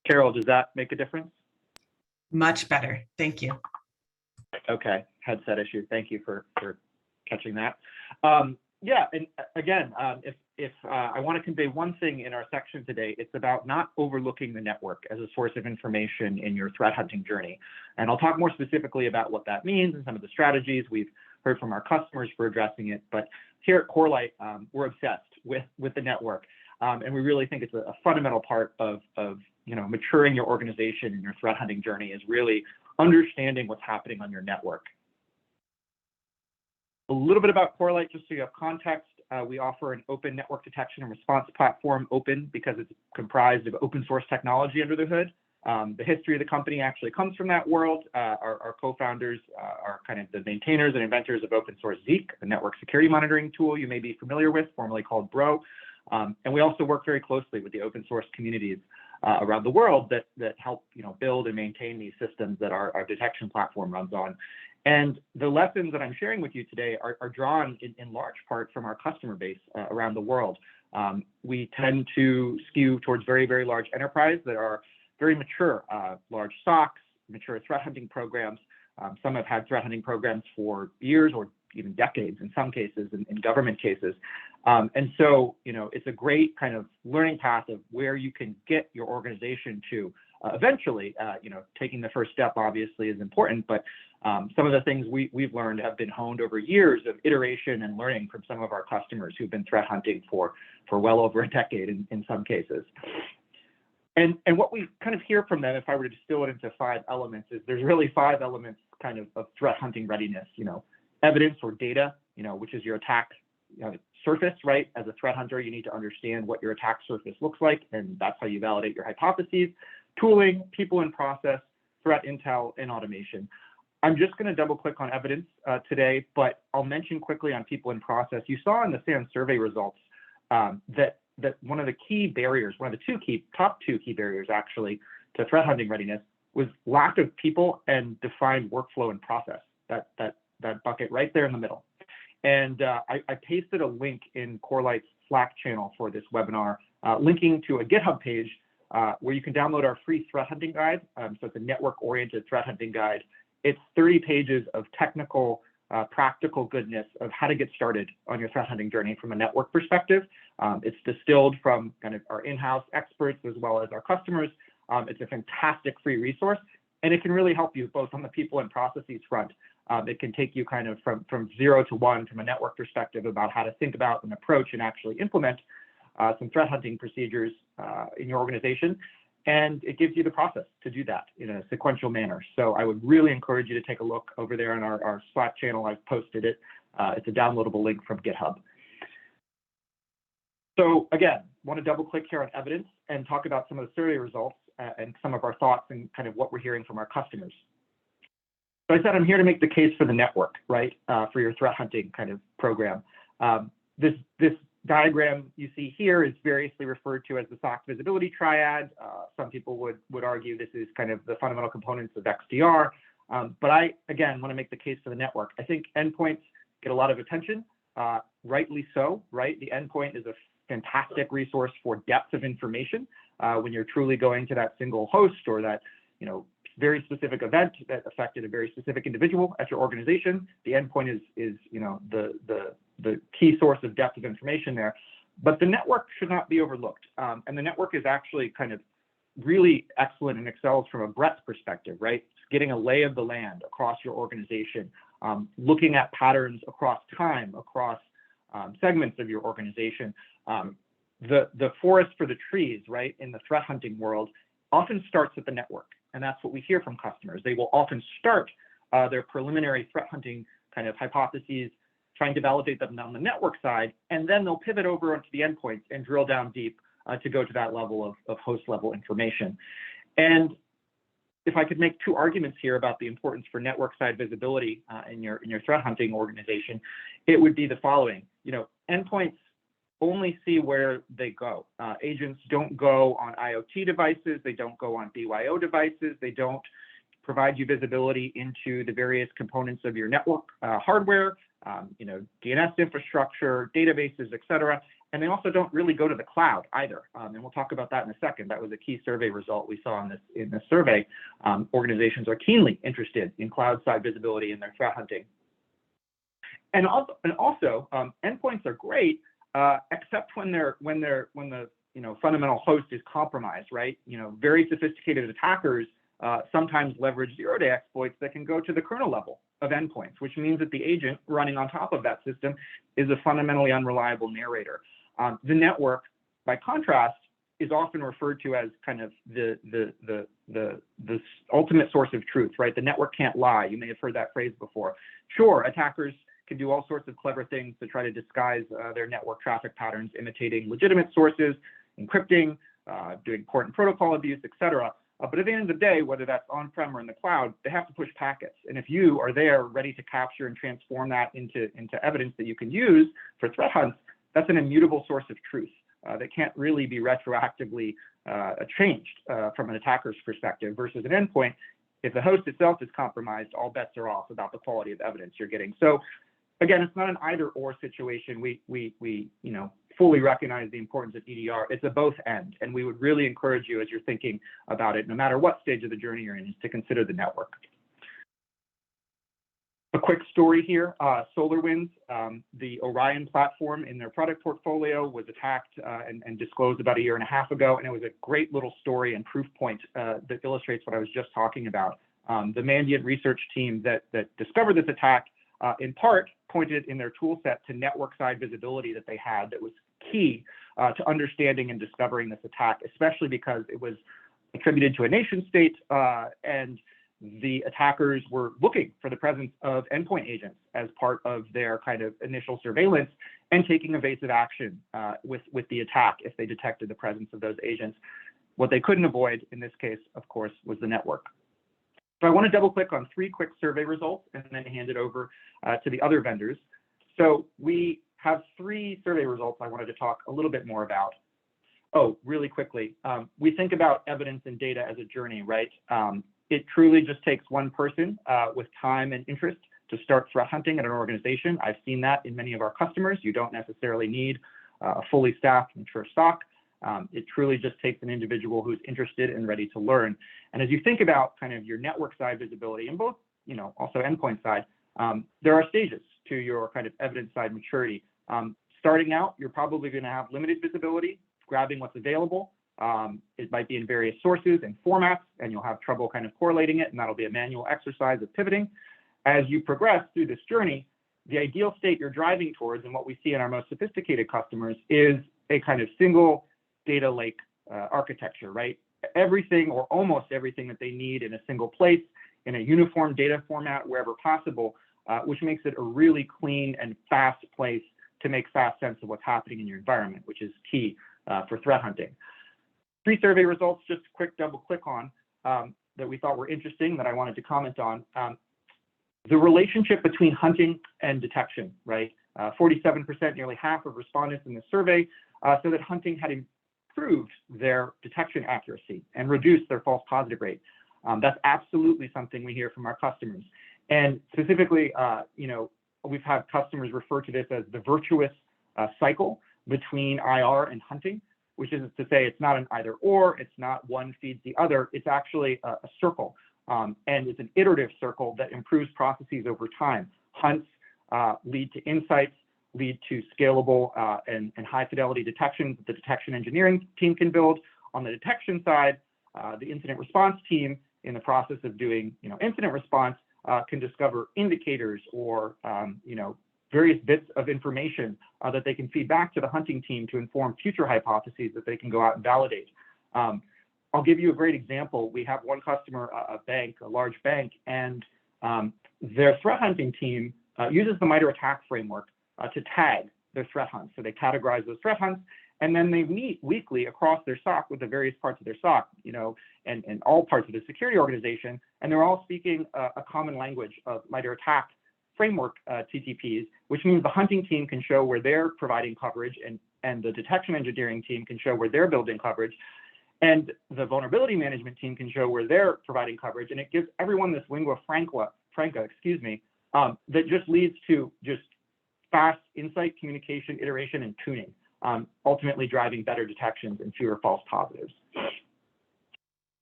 Carol, does that make a difference? Much better. Thank you. Okay, headset issue. Thank you for catching that. Yeah, and again, if I want to convey one thing in our section today, it's about not overlooking the network as a source of information in your threat hunting journey. And I'll talk more specifically about what that means and some of the strategies we've heard from our customers for addressing it. But here at Corelight, we're obsessed with the network, and we really think it's a fundamental part of maturing your organization and your threat hunting journey is really understanding what's happening on your network. A little bit about Corelight, just so you have context. We offer an open network detection and response platform, open because it's comprised of open source technology under the hood. The history of the company actually comes from that world. Our co-founders are kind of the maintainers and inventors of open source Zeek, the network security monitoring tool you may be familiar with, formerly called Bro. And we also work very closely with the open source communities around the world that help build and maintain these systems that our detection platform runs on. And the lessons that I'm sharing with you today are drawn in large part from our customer base around the world. We tend to skew towards very, very large enterprise that are very mature, large SOCs, mature threat hunting programs. Some have had threat hunting programs for years or even decades in some cases, in government cases. And so, it's a great kind of learning path of where you can get your organization to eventually. Taking the first step obviously is important, but some of the things we've learned have been honed over years of iteration and learning from some of our customers who've been threat hunting for well over a decade in some cases. And what we kind of hear from them, if I were to distill it into 5 elements, is there's really 5 elements kind of threat hunting readiness. Evidence or data, which is your attack surface, right? As a threat hunter, you need to understand what your attack surface looks like, and that's how you validate your hypotheses. Tooling, people and process, threat intel, and automation. I'm just going to double click on evidence today, but I'll mention quickly on people and process. You saw in the SANS survey results that one of the key barriers, one of the top two key barriers actually to threat hunting readiness was lack of people and defined workflow and process. That bucket right there in the middle. And I pasted a link in Corelight's Slack channel for this webinar, linking to a GitHub page where you can download our free threat hunting guide. So it's a network-oriented threat hunting guide. It's 30 pages of technical, practical goodness of how to get started on your threat hunting journey from a network perspective. It's distilled from kind of our in-house experts as well as our customers. It's a fantastic free resource, and it can really help you both on the people and processes front. It can take you kind of from 0 to 1 from a network perspective about how to think about and approach and actually implement some threat hunting procedures in your organization. And it gives you the process to do that in a sequential manner. So I would really encourage you to take a look over there on our Slack channel. I've posted it. It's a downloadable link from GitHub. So again, want to double click here on evidence and talk about some of the survey results and some of our thoughts and kind of what we're hearing from our customers. So I said I'm here to make the case for the network, right, for your threat hunting kind of program. This diagram you see here is variously referred to as the Sox Visibility Triad. Some people would argue this is kind of the fundamental components of XDR. But I, again, want to make the case for the network. I think endpoints get a lot of attention, rightly so, right? The endpoint is a fantastic resource for depth of information when you're truly going to that single host or that, very specific event that affected a very specific individual at your organization. The endpoint is the key source of depth of information there. But the network should not be overlooked. And the network is actually kind of really excellent and excels from a breadth perspective, right? Getting a lay of the land across your organization, looking at patterns across time, across segments of your organization. The forest for the trees, right, in the threat hunting world often starts at the network. And that's what we hear from customers. They will often start their preliminary threat hunting kind of hypotheses, trying to validate them on the network side, and then they'll pivot over onto the endpoints and drill down deep to go to that level of host level information. And if I could make 2 arguments here about the importance for network side visibility in your threat hunting organization, it would be the following. Endpoints only see where they go. Agents don't go on IoT devices. They don't go on BYO devices. They don't provide you visibility into the various components of your network hardware, DNS infrastructure, databases, et cetera. And they also don't really go to the cloud either. And we'll talk about that in a second. That was a key survey result we saw in this survey. Organizations are keenly interested in cloud-side visibility in their threat hunting. And also endpoints are great, except when the fundamental host is compromised, right? Very sophisticated attackers sometimes leverage zero-day exploits that can go to the kernel level of endpoints, which means that the agent running on top of that system is a fundamentally unreliable narrator. The network, by contrast, is often referred to as kind of the ultimate source of truth, right? The network can't lie. You may have heard that phrase before. Sure, attackers can do all sorts of clever things to try to disguise their network traffic patterns, imitating legitimate sources, encrypting, doing port and protocol abuse, et cetera. But at the end of the day, whether that's on-prem or in the cloud, they have to push packets. And if you are there ready to capture and transform that into evidence that you can use for threat hunts, that's an immutable source of truth that can't really be retroactively changed from an attacker's perspective versus an endpoint. If the host itself is compromised, all bets are off about the quality of evidence you're getting. So again, it's not an either-or situation. We fully recognize the importance of EDR. It's a both and, and we would really encourage you as you're thinking about it, no matter what stage of the journey you're in, is to consider the network. A quick story here, SolarWinds, the Orion platform in their product portfolio was attacked and disclosed about 1.5 years ago, and it was a great little story and proof point that illustrates what I was just talking about. The Mandiant research team that discovered this attack in part pointed in their tool set to network side visibility that they had that was key to understanding and discovering this attack, especially because it was attributed to a nation state and the attackers were looking for the presence of endpoint agents as part of their kind of initial surveillance and taking evasive action with the attack if they detected the presence of those agents. What they couldn't avoid in this case, of course, was the network. So I want to double click on 3 quick survey results and then hand it over to the other vendors. So we have 3 survey results I wanted to talk a little bit more about. Oh, really quickly, we think about evidence and data as a journey, right? It truly just takes one person with time and interest to start threat hunting at an organization. I've seen that in many of our customers. You don't necessarily need a fully staffed, mature SOC. It truly just takes an individual who's interested and ready to learn. And as you think about kind of your network side visibility and both, also endpoint side, there are stages to your kind of evidence side maturity. Starting out, you're probably going to have limited visibility, grabbing what's available. It might be in various sources and formats, and you'll have trouble kind of correlating it, and that'll be a manual exercise of pivoting. As you progress through this journey, the ideal state you're driving towards, and what we see in our most sophisticated customers, is a kind of single data lake architecture, right? Everything or almost everything that they need in a single place, in a uniform data format wherever possible, which makes it a really clean and fast place to make fast sense of what's happening in your environment, which is key for threat hunting. 3 survey results, just a quick double click on that we thought were interesting that I wanted to comment on. The relationship between hunting and detection, right? 47%, nearly half of respondents in the survey said that hunting had improved their detection accuracy and reduced their false positive rate. That's absolutely something we hear from our customers. And specifically, we've had customers refer to this as the virtuous cycle between IR and hunting, which is to say it's not an either or, it's not one feeds the other, it's actually a circle. And it's an iterative circle that improves processes over time. Hunts lead to insights, lead to scalable and high fidelity detection that the detection engineering team can build. On the detection side, the incident response team, in the process of doing incident response, can discover indicators or various bits of information that they can feed back to the hunting team to inform future hypotheses that they can go out and validate. I'll give you a great example. We have one customer, a large bank, and their threat hunting team uses the MITRE ATT&CK framework to tag their threat hunts. So they categorize those threat hunts, and then they meet weekly across their SOC with the various parts of their SOC, and all parts of the security organization, and they're all speaking a common language of MITRE ATT&CK framework TTPs, which means the hunting team can show where they're providing coverage, and the detection engineering team can show where they're building coverage, and the vulnerability management team can show where they're providing coverage, and it gives everyone this lingua franca, that just leads to just fast insight, communication, iteration, and tuning. ultimately driving better detections and fewer false positives.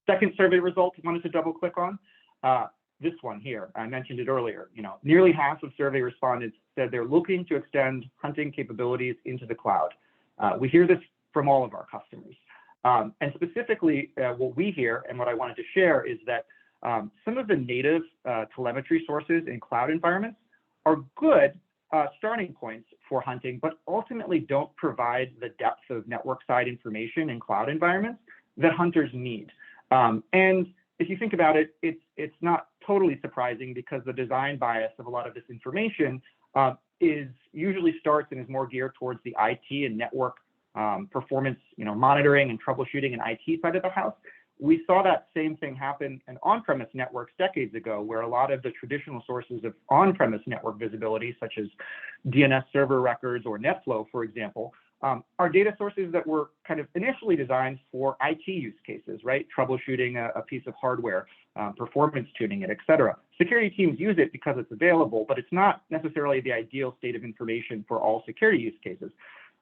Second survey result I wanted to double click on, this one here. I mentioned it earlier. Nearly half of survey respondents said they're looking to extend hunting capabilities into the cloud. We hear this from all of our customers. And specifically, what we hear and what I wanted to share is that some of the native telemetry sources in cloud environments are good starting points for hunting, but ultimately don't provide the depth of network side information in cloud environments that hunters need. And if you think about it, it's not totally surprising because the design bias of a lot of this information usually starts and is more geared towards the IT and network performance, monitoring and troubleshooting and IT side of the house. We saw that same thing happen in on-premise networks decades ago, where a lot of the traditional sources of on-premise network visibility, such as DNS server records or NetFlow, for example, are data sources that were kind of initially designed for IT use cases, right? Troubleshooting a piece of hardware, performance tuning it, et cetera. Security teams use it because it's available, but it's not necessarily the ideal state of information for all security use cases.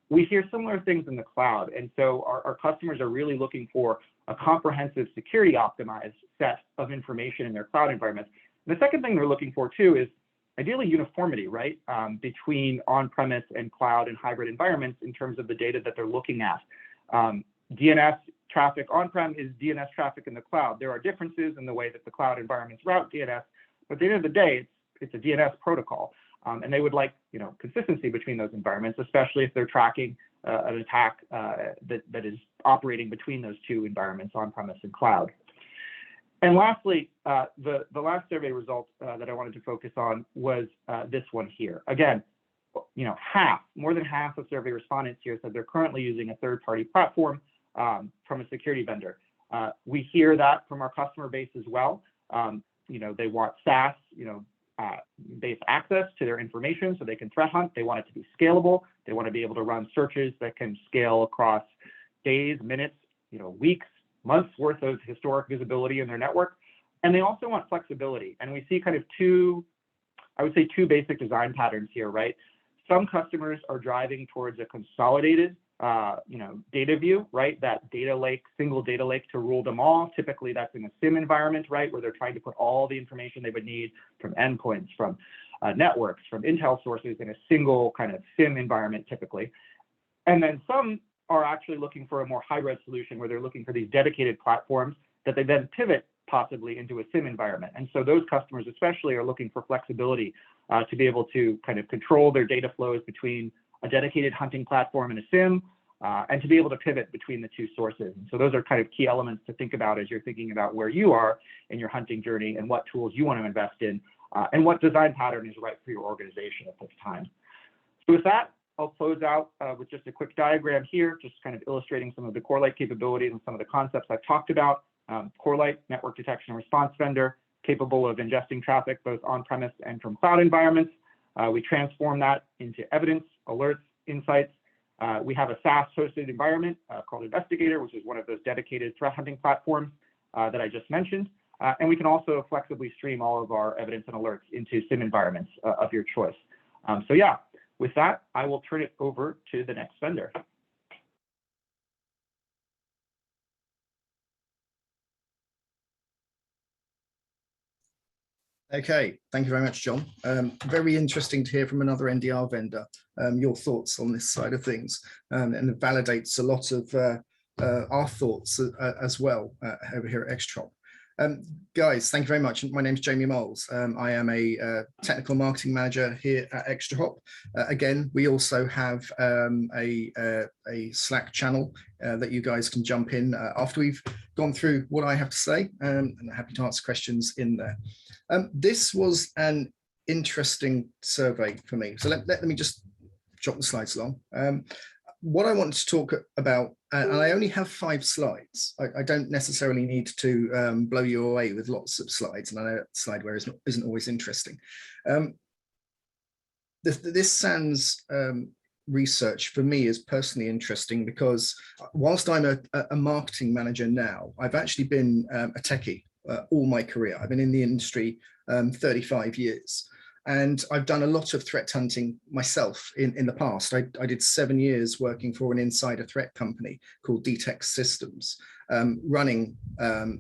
We hear similar things in the cloud, and so our customers are really looking for a comprehensive security optimized set of information in their cloud environments. The second thing they're looking for too is ideally uniformity, right, between on-premise and cloud and hybrid environments in terms of the data that they're looking at. DNS traffic on-prem is DNS traffic in the cloud. There are differences in the way that the cloud environments route DNS, but at the end of the day, it's a DNS protocol. And they would like, consistency between those environments, especially if they're tracking an attack that is operating between those two environments, on-premise and cloud. And lastly, the last survey result that I wanted to focus on was this one here. Again, more than half of survey respondents here said they're currently using a third-party platform from a security vendor. We hear that from our customer base as well. They want SaaS, based access to their information so they can threat hunt. They want it to be scalable. They want to be able to run searches that can scale across days, minutes, weeks, months worth of historic visibility in their network. And they also want flexibility. And we see kind of two basic design patterns here, right? Some customers are driving towards a consolidated data view, right? That data lake, single data lake to rule them all. Typically that's in a SIEM environment, right? Where they're trying to put all the information they would need from endpoints, from networks, from intel sources in a single kind of SIEM environment typically. And then some are actually looking for a more hybrid solution where they're looking for these dedicated platforms that they then pivot possibly into a SIEM environment. And so those customers especially are looking for flexibility to be able to kind of control their data flows between a dedicated hunting platform and a SIEM, and to be able to pivot between the two sources. And so those are kind of key elements to think about as you're thinking about where you are in your hunting journey and what tools you want to invest in, and what design pattern is right for your organization at this time. So with that, I'll close out with just a quick diagram here, just kind of illustrating some of the Corelight capabilities and some of the concepts I've talked about. Corelight, network detection and response vendor, capable of ingesting traffic both on-premise and from cloud environments. We transform that into evidence, alerts, insights. We have a SaaS hosted environment called Investigator, which is one of those dedicated threat hunting platforms that I just mentioned. And we can also flexibly stream all of our evidence and alerts into SIEM environments of your choice. So yeah, with that, I will turn it over to the next vendor. Okay, thank you very much, John. Very interesting to hear from another NDR vendor, your thoughts on this side of things, and it validates a lot of our thoughts as well over here at Extrahop. Guys, thank you very much. My name is Jamie Moles. I am a technical marketing manager here at Extrahop. Again, we also have a Slack channel that you guys can jump in after we've gone through what I have to say, and I'm happy to answer questions in there. This was an interesting survey for me. So let me just jot the slides along. What I want to talk about, and I only have 5 slides. I don't necessarily need to blow you away with lots of slides, and I know slideware isn't always interesting. This SANS research for me is personally interesting because whilst I'm a marketing manager now, I've actually been a techie all my career. I've been in the industry 35 years. And I've done a lot of threat hunting myself in the past. I did 7 years working for an insider threat company called Detect Systems, running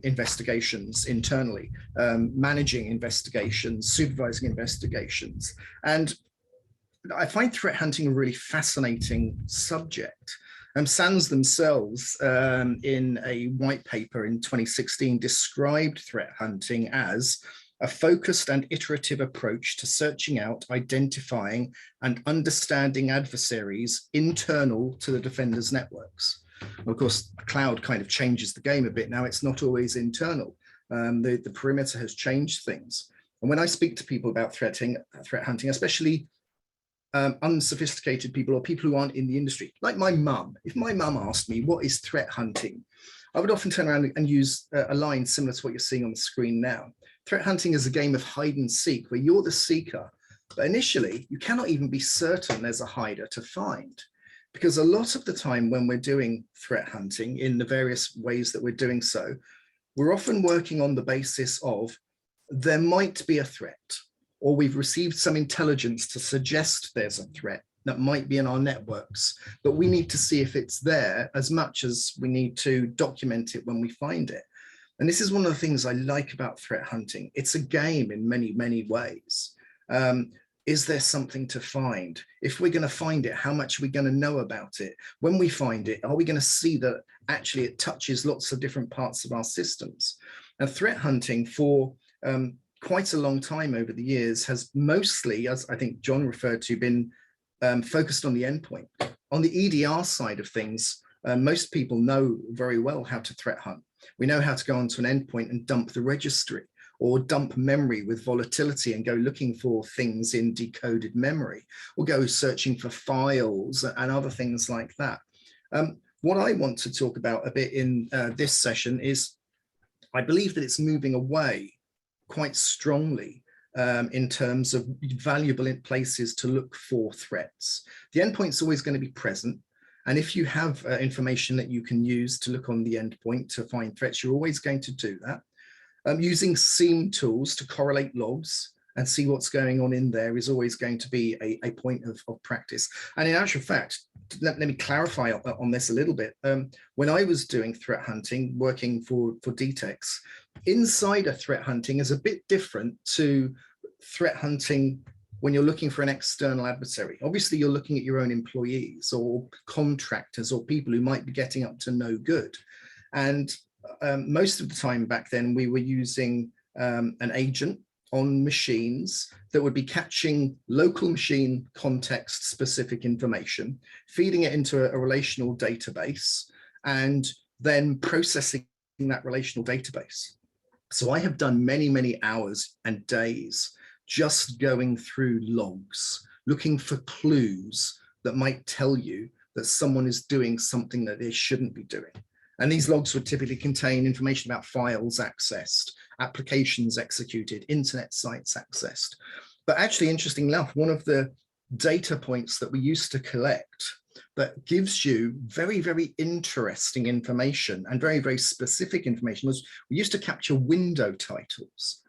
investigations internally, managing investigations, supervising investigations. And I find threat hunting a really fascinating subject. SANS themselves, in a white paper in 2016, described threat hunting as a focused and iterative approach to searching out, identifying, and understanding adversaries internal to the defender's networks. Of course, cloud kind of changes the game a bit now. It's not always internal. The perimeter has changed things. And when I speak to people about threat hunting, especially unsophisticated people or people who aren't in the industry, like my mum, if my mum asked me, what is threat hunting? I would often turn around and use a line similar to what you're seeing on the screen now. Threat hunting is a game of hide and seek where you're the seeker, but initially you cannot even be certain there's a hider to find. Because a lot of the time when we're doing threat hunting in the various ways that we're doing so, we're often working on the basis of there might be a threat, or we've received some intelligence to suggest there's a threat that might be in our networks, but we need to see if it's there as much as we need to document it when we find it. And this is one of the things I like about threat hunting. It's a game in many, many ways. Is there something to find? If we're going to find it, how much are we going to know about it? When we find it, are we going to see that actually it touches lots of different parts of our systems? And threat hunting for quite a long time over the years has mostly, as I think John referred to, been focused on the endpoint. On the EDR side of things, most people know very well how to threat hunt. We know how to go onto an endpoint and dump the registry, or dump memory with volatility and go looking for things in decoded memory, or go searching for files and other things like that. What I want to talk about a bit in this session is, I believe that it's moving away quite strongly in terms of valuable places to look for threats. The endpoint's always going to be present. And if you have information that you can use to look on the endpoint to find threats, you're always going to do that. Using SIEM tools to correlate logs and see what's going on in there is always going to be a point of practice. And in actual fact, let me clarify on this a little bit. When I was doing threat hunting, working for DTEX, insider threat hunting is a bit different to threat hunting when you're looking for an external adversary. Obviously, you're looking at your own employees or contractors or people who might be getting up to no good. And most of the time back then, we were using an agent on machines that would be catching local machine context specific information, feeding it into a relational database, and then processing that relational database. So I have done many, many hours and days just going through logs, looking for clues that might tell you that someone is doing something that they shouldn't be doing. And these logs would typically contain information about files accessed, applications executed, internet sites accessed. But actually, interestingly enough, one of the data points that we used to collect that gives you very, very interesting information and very, very specific information was we used to capture window titles.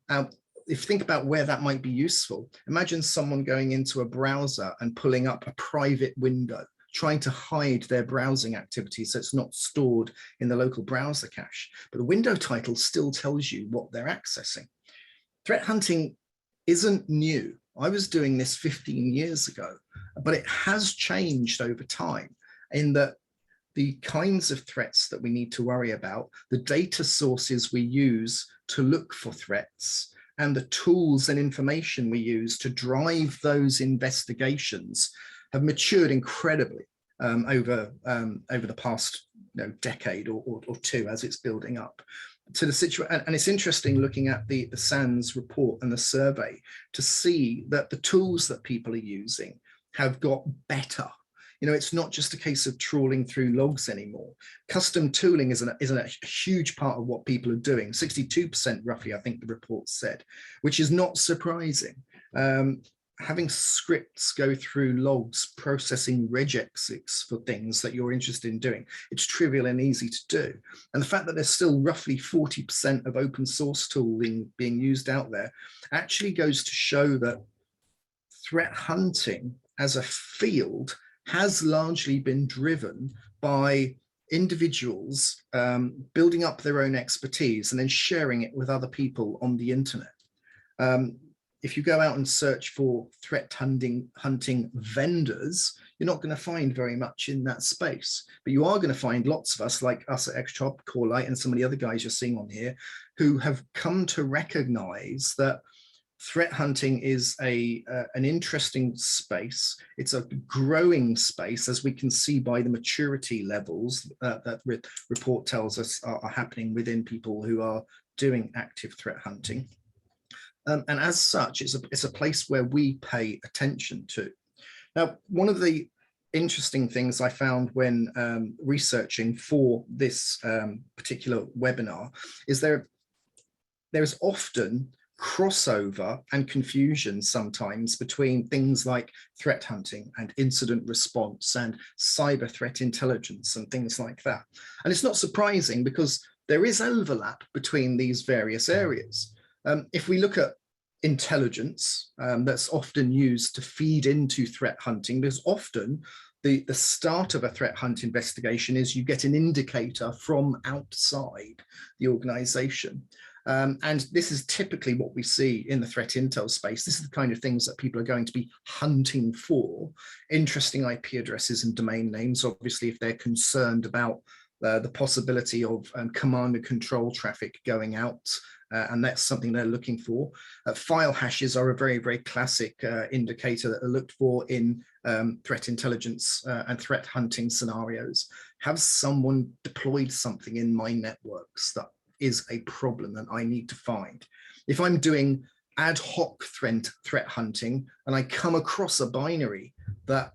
If you think about where that might be useful, imagine someone going into a browser and pulling up a private window, trying to hide their browsing activity so it's not stored in the local browser cache. But the window title still tells you what they're accessing. Threat hunting isn't new. I was doing this 15 years ago, but it has changed over time in that the kinds of threats that we need to worry about, the data sources we use to look for threats, and the tools and information we use to drive those investigations have matured incredibly over the past decade or two as it's building up to the situation. And it's interesting looking at the SANS report and the survey to see that the tools that people are using have got better. It's not just a case of trawling through logs anymore. Custom tooling is a huge part of what people are doing. 62% roughly, I think the report said, which is not surprising. having scripts go through logs, processing regexes for things that you're interested in doing, it's trivial and easy to do. And the fact that there's still roughly 40% of open source tooling being used out there actually goes to show that threat hunting as a field has largely been driven by individuals building up their own expertise and then sharing it with other people on the internet. If you go out and search for threat hunting vendors, you're not going to find very much in that space. But you are going to find lots of us, like us at XChop, Corelight, and some of the other guys you're seeing on here, who have come to recognize that threat hunting is an interesting space. It's a growing space, as we can see by the maturity levels that report tells us are happening within people who are doing active threat hunting. And as such, it's a place where we pay attention to. Now, one of the interesting things I found when researching for this particular webinar is there is often crossover and confusion sometimes between things like threat hunting and incident response and cyber threat intelligence and things like that. And it's not surprising because there is overlap between these various areas. If we look at intelligence, that's often used to feed into threat hunting, there's often the start of a threat hunt investigation is you get an indicator from outside the organization. And this is typically what we see in the threat intel space. This is the kind of things that people are going to be hunting for. Interesting IP addresses and domain names, obviously, if they're concerned about the possibility of command and control traffic going out, and that's something they're looking for. File hashes are a very, very classic indicator that are looked for in threat intelligence and threat hunting scenarios. Have someone deployed something in my networks that is a problem that I need to find? If I'm doing ad hoc threat hunting and I come across a binary that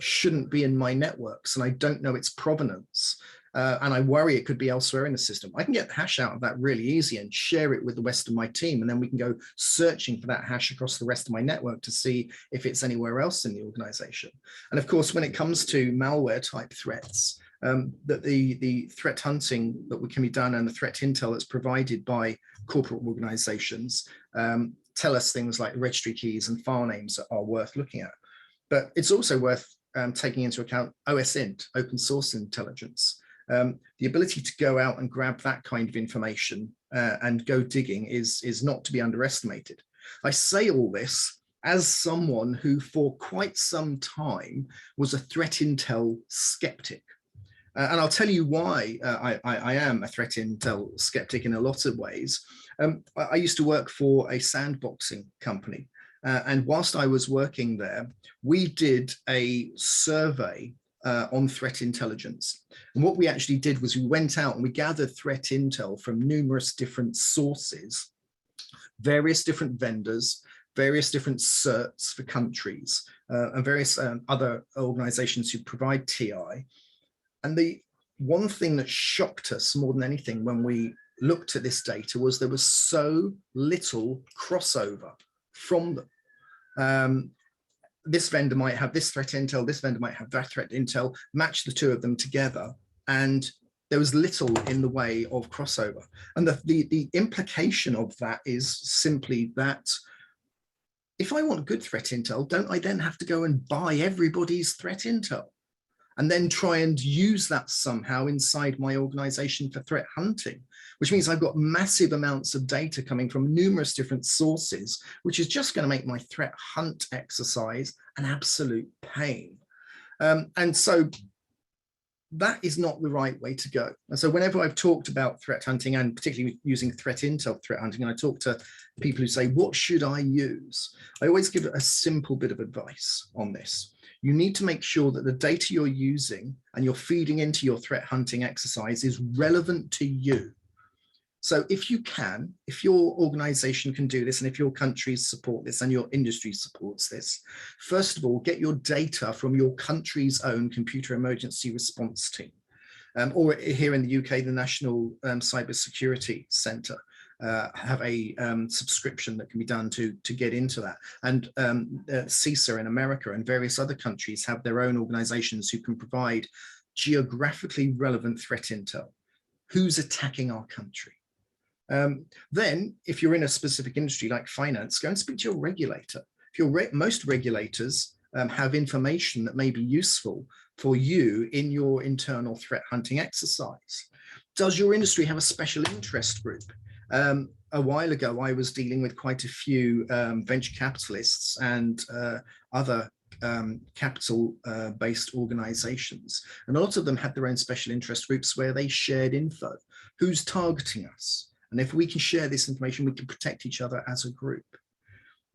shouldn't be in my networks and I don't know its provenance, and I worry it could be elsewhere in the system, I can get the hash out of that really easy and share it with the rest of my team. And then we can go searching for that hash across the rest of my network to see if it's anywhere else in the organization. And of course, when it comes to malware type threats, that the threat hunting that can be done and the threat intel that's provided by corporate organizations tell us things like registry keys and file names that are worth looking at. But it's also worth taking into account OSINT, open source intelligence. The ability to go out and grab that kind of information and go digging is not to be underestimated. I say all this as someone who for quite some time was a threat intel skeptic. And I'll tell you why I am a threat intel skeptic in a lot of ways. I used to work for a sandboxing company. And whilst I was working there, we did a survey on threat intelligence. And what we actually did was we went out and we gathered threat intel from numerous different sources, various different vendors, various different certs for countries, and various other organizations who provide TI. And the one thing that shocked us more than anything when we looked at this data was there was so little crossover from them. This vendor might have this threat intel, this vendor might have that threat intel, match the two of them together, and there was little in the way of crossover. And the implication of that is simply that if I want good threat intel, don't I then have to go and buy everybody's threat intel and then try and use that somehow inside my organization for threat hunting, which means I've got massive amounts of data coming from numerous different sources, which is just going to make my threat hunt exercise an absolute pain. And so that is not the right way to go. And so whenever I've talked about threat hunting, and particularly using threat intel threat hunting, and I talk to people who say, what should I use? I always give a simple bit of advice on this. You need to make sure that the data you're using and you're feeding into your threat hunting exercise is relevant to you. So if you can, if your organization can do this, and if your countries support this and your industry supports this, first of all, get your data from your country's own computer emergency response team, or here in the UK, the National Cybersecurity Centre. have a subscription that can be done to get into that. And CISA in America and various other countries have their own organizations who can provide geographically relevant threat intel. Who's attacking our country? Then, if you're in a specific industry like finance, go and speak to your regulator. If most regulators have information that may be useful for you in your internal threat hunting exercise. Does your industry have a special interest group? A while ago, I was dealing with quite a few venture capitalists and other capital-based organizations. And a lot of them had their own special interest groups where they shared info. Who's targeting us? And if we can share this information, we can protect each other as a group.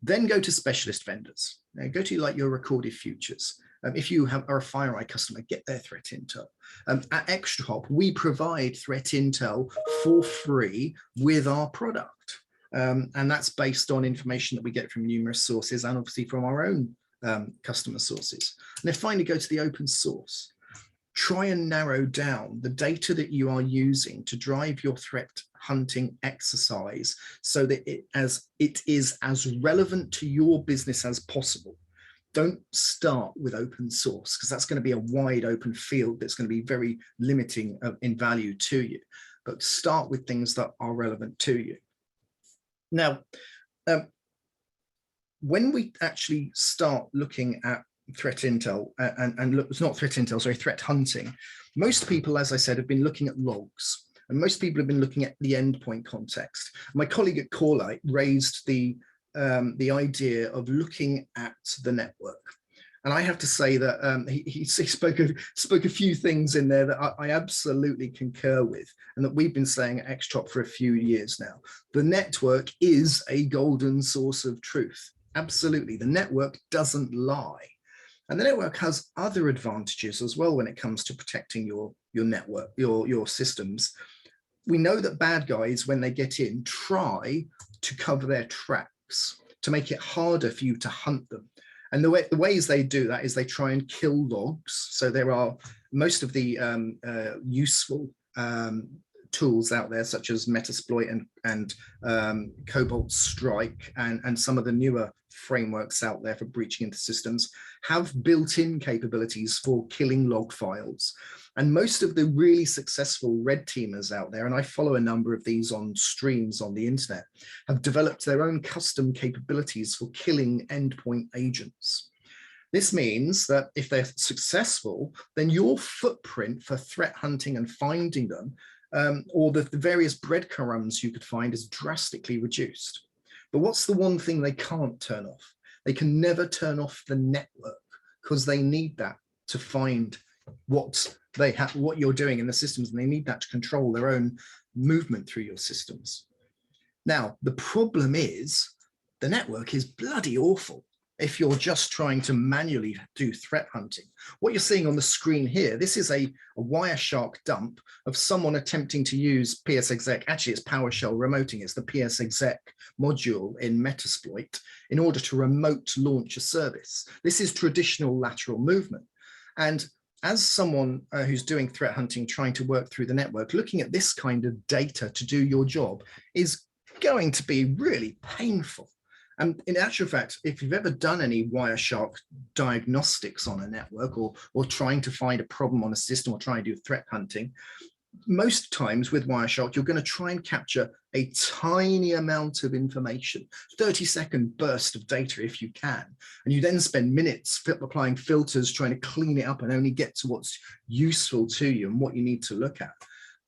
Then go to specialist vendors. Now, go to like your Recorded Futures. If you are a FireEye customer, get their threat intel. At ExtraHop, we provide threat intel for free with our product. And that's based on information that we get from numerous sources and obviously from our own customer sources. And then finally, go to the open source. Try and narrow down the data that you are using to drive your threat hunting exercise so that it is as relevant to your business as possible. Don't start with open source because that's going to be a wide open field that's going to be very limiting in value to you. But start with things that are relevant to you. Now, when we actually start looking at threat intel and look, it's not threat intel, sorry, threat hunting, most people, as I said, have been looking at logs. And most people have been looking at the endpoint context. My colleague at Corelight raised the idea of looking at the network. And I have to say that he spoke a few things in there that I absolutely concur with and that we've been saying at XTROP for a few years now. The network is a golden source of truth. Absolutely. The network doesn't lie. And the network has other advantages as well when it comes to protecting your network, your systems. We know that bad guys, when they get in, try to cover their tracks to make it harder for you to hunt them. And the ways they do that is they try and kill logs. So there are most of the useful tools out there, such as Metasploit and Cobalt Strike and some of the newer frameworks out there for breaching into systems have built-in capabilities for killing log files. And most of the really successful red teamers out there, and I follow a number of these on streams on the internet, have developed their own custom capabilities for killing endpoint agents. This means that if they're successful, then your footprint for threat hunting and finding them, or the various breadcrumbs you could find, is drastically reduced. But what's the one thing they can't turn off? They can never turn off the network because they need that to find what you're doing in the systems, and they need that to control their own movement through your systems. Now, the problem is the network is bloody awful if you're just trying to manually do threat hunting. What you're seeing on the screen here, this is a Wireshark dump of someone attempting to use PSExec. Actually, it's PowerShell remoting. It's the PSExec module in Metasploit in order to remote launch a service. This is traditional lateral movement. And as someone who's doing threat hunting, trying to work through the network, looking at this kind of data to do your job is going to be really painful. And in actual fact, if you've ever done any Wireshark diagnostics on a network or trying to find a problem on a system or trying to do threat hunting, most times with Wireshark, you're going to try and capture a tiny amount of information, 30-second burst of data if you can. And you then spend minutes applying filters, trying to clean it up and only get to what's useful to you and what you need to look at.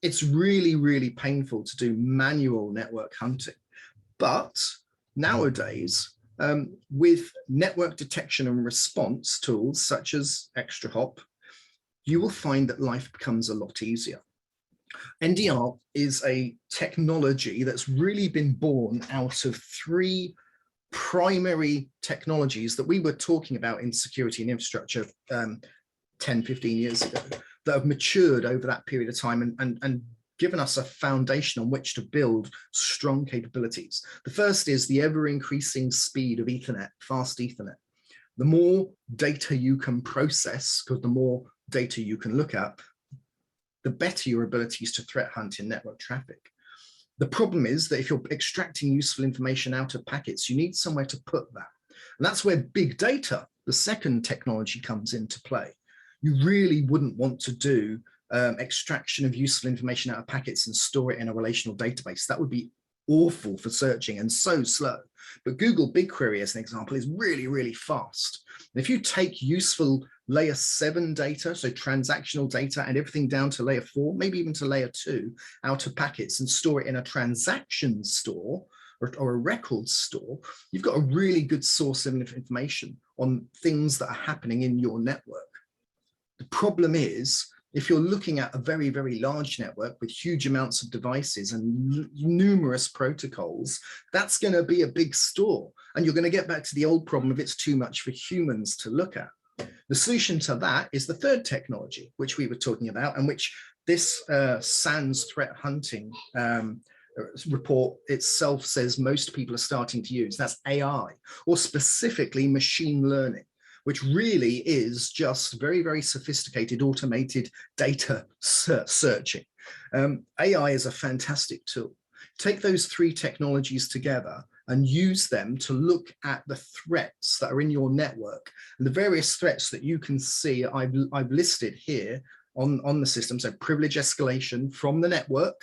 It's really, really painful to do manual network hunting. But nowadays, with network detection and response tools such as ExtraHop, you will find that life becomes a lot easier. NDR is a technology that's really been born out of three primary technologies that we were talking about in security and infrastructure 10, 15 years ago that have matured over that period of time and given us a foundation on which to build strong capabilities. The first is the ever-increasing speed of Ethernet, fast Ethernet. The more data you can process, because the more data you can look at, the better your abilities to threat hunt in network traffic. The problem is that if you're extracting useful information out of packets, you need somewhere to put that. And that's where big data, the second technology, comes into play. You really wouldn't want to do extraction of useful information out of packets and store it in a relational database. That would be awful for searching and so slow. But Google BigQuery, as an example, is really, really fast. And if you take useful layer 7 data, so transactional data, and everything down to layer 4, maybe even to layer 2, out of packets and store it in a transaction store or a record store, you've got a really good source of information on things that are happening in your network. The problem is, if you're looking at a very, very large network with huge amounts of devices and numerous protocols, that's going to be a big store. And you're going to get back to the old problem of it's too much for humans to look at. The solution to that is the third technology, which we were talking about, and which this SANS threat hunting report itself says most people are starting to use. That's AI, or specifically machine learning, which really is just very, very sophisticated automated data searching. AI is a fantastic tool. Take those three technologies together and use them to look at the threats that are in your network. And the various threats that you can see I've listed here on the system. So privilege escalation from the network,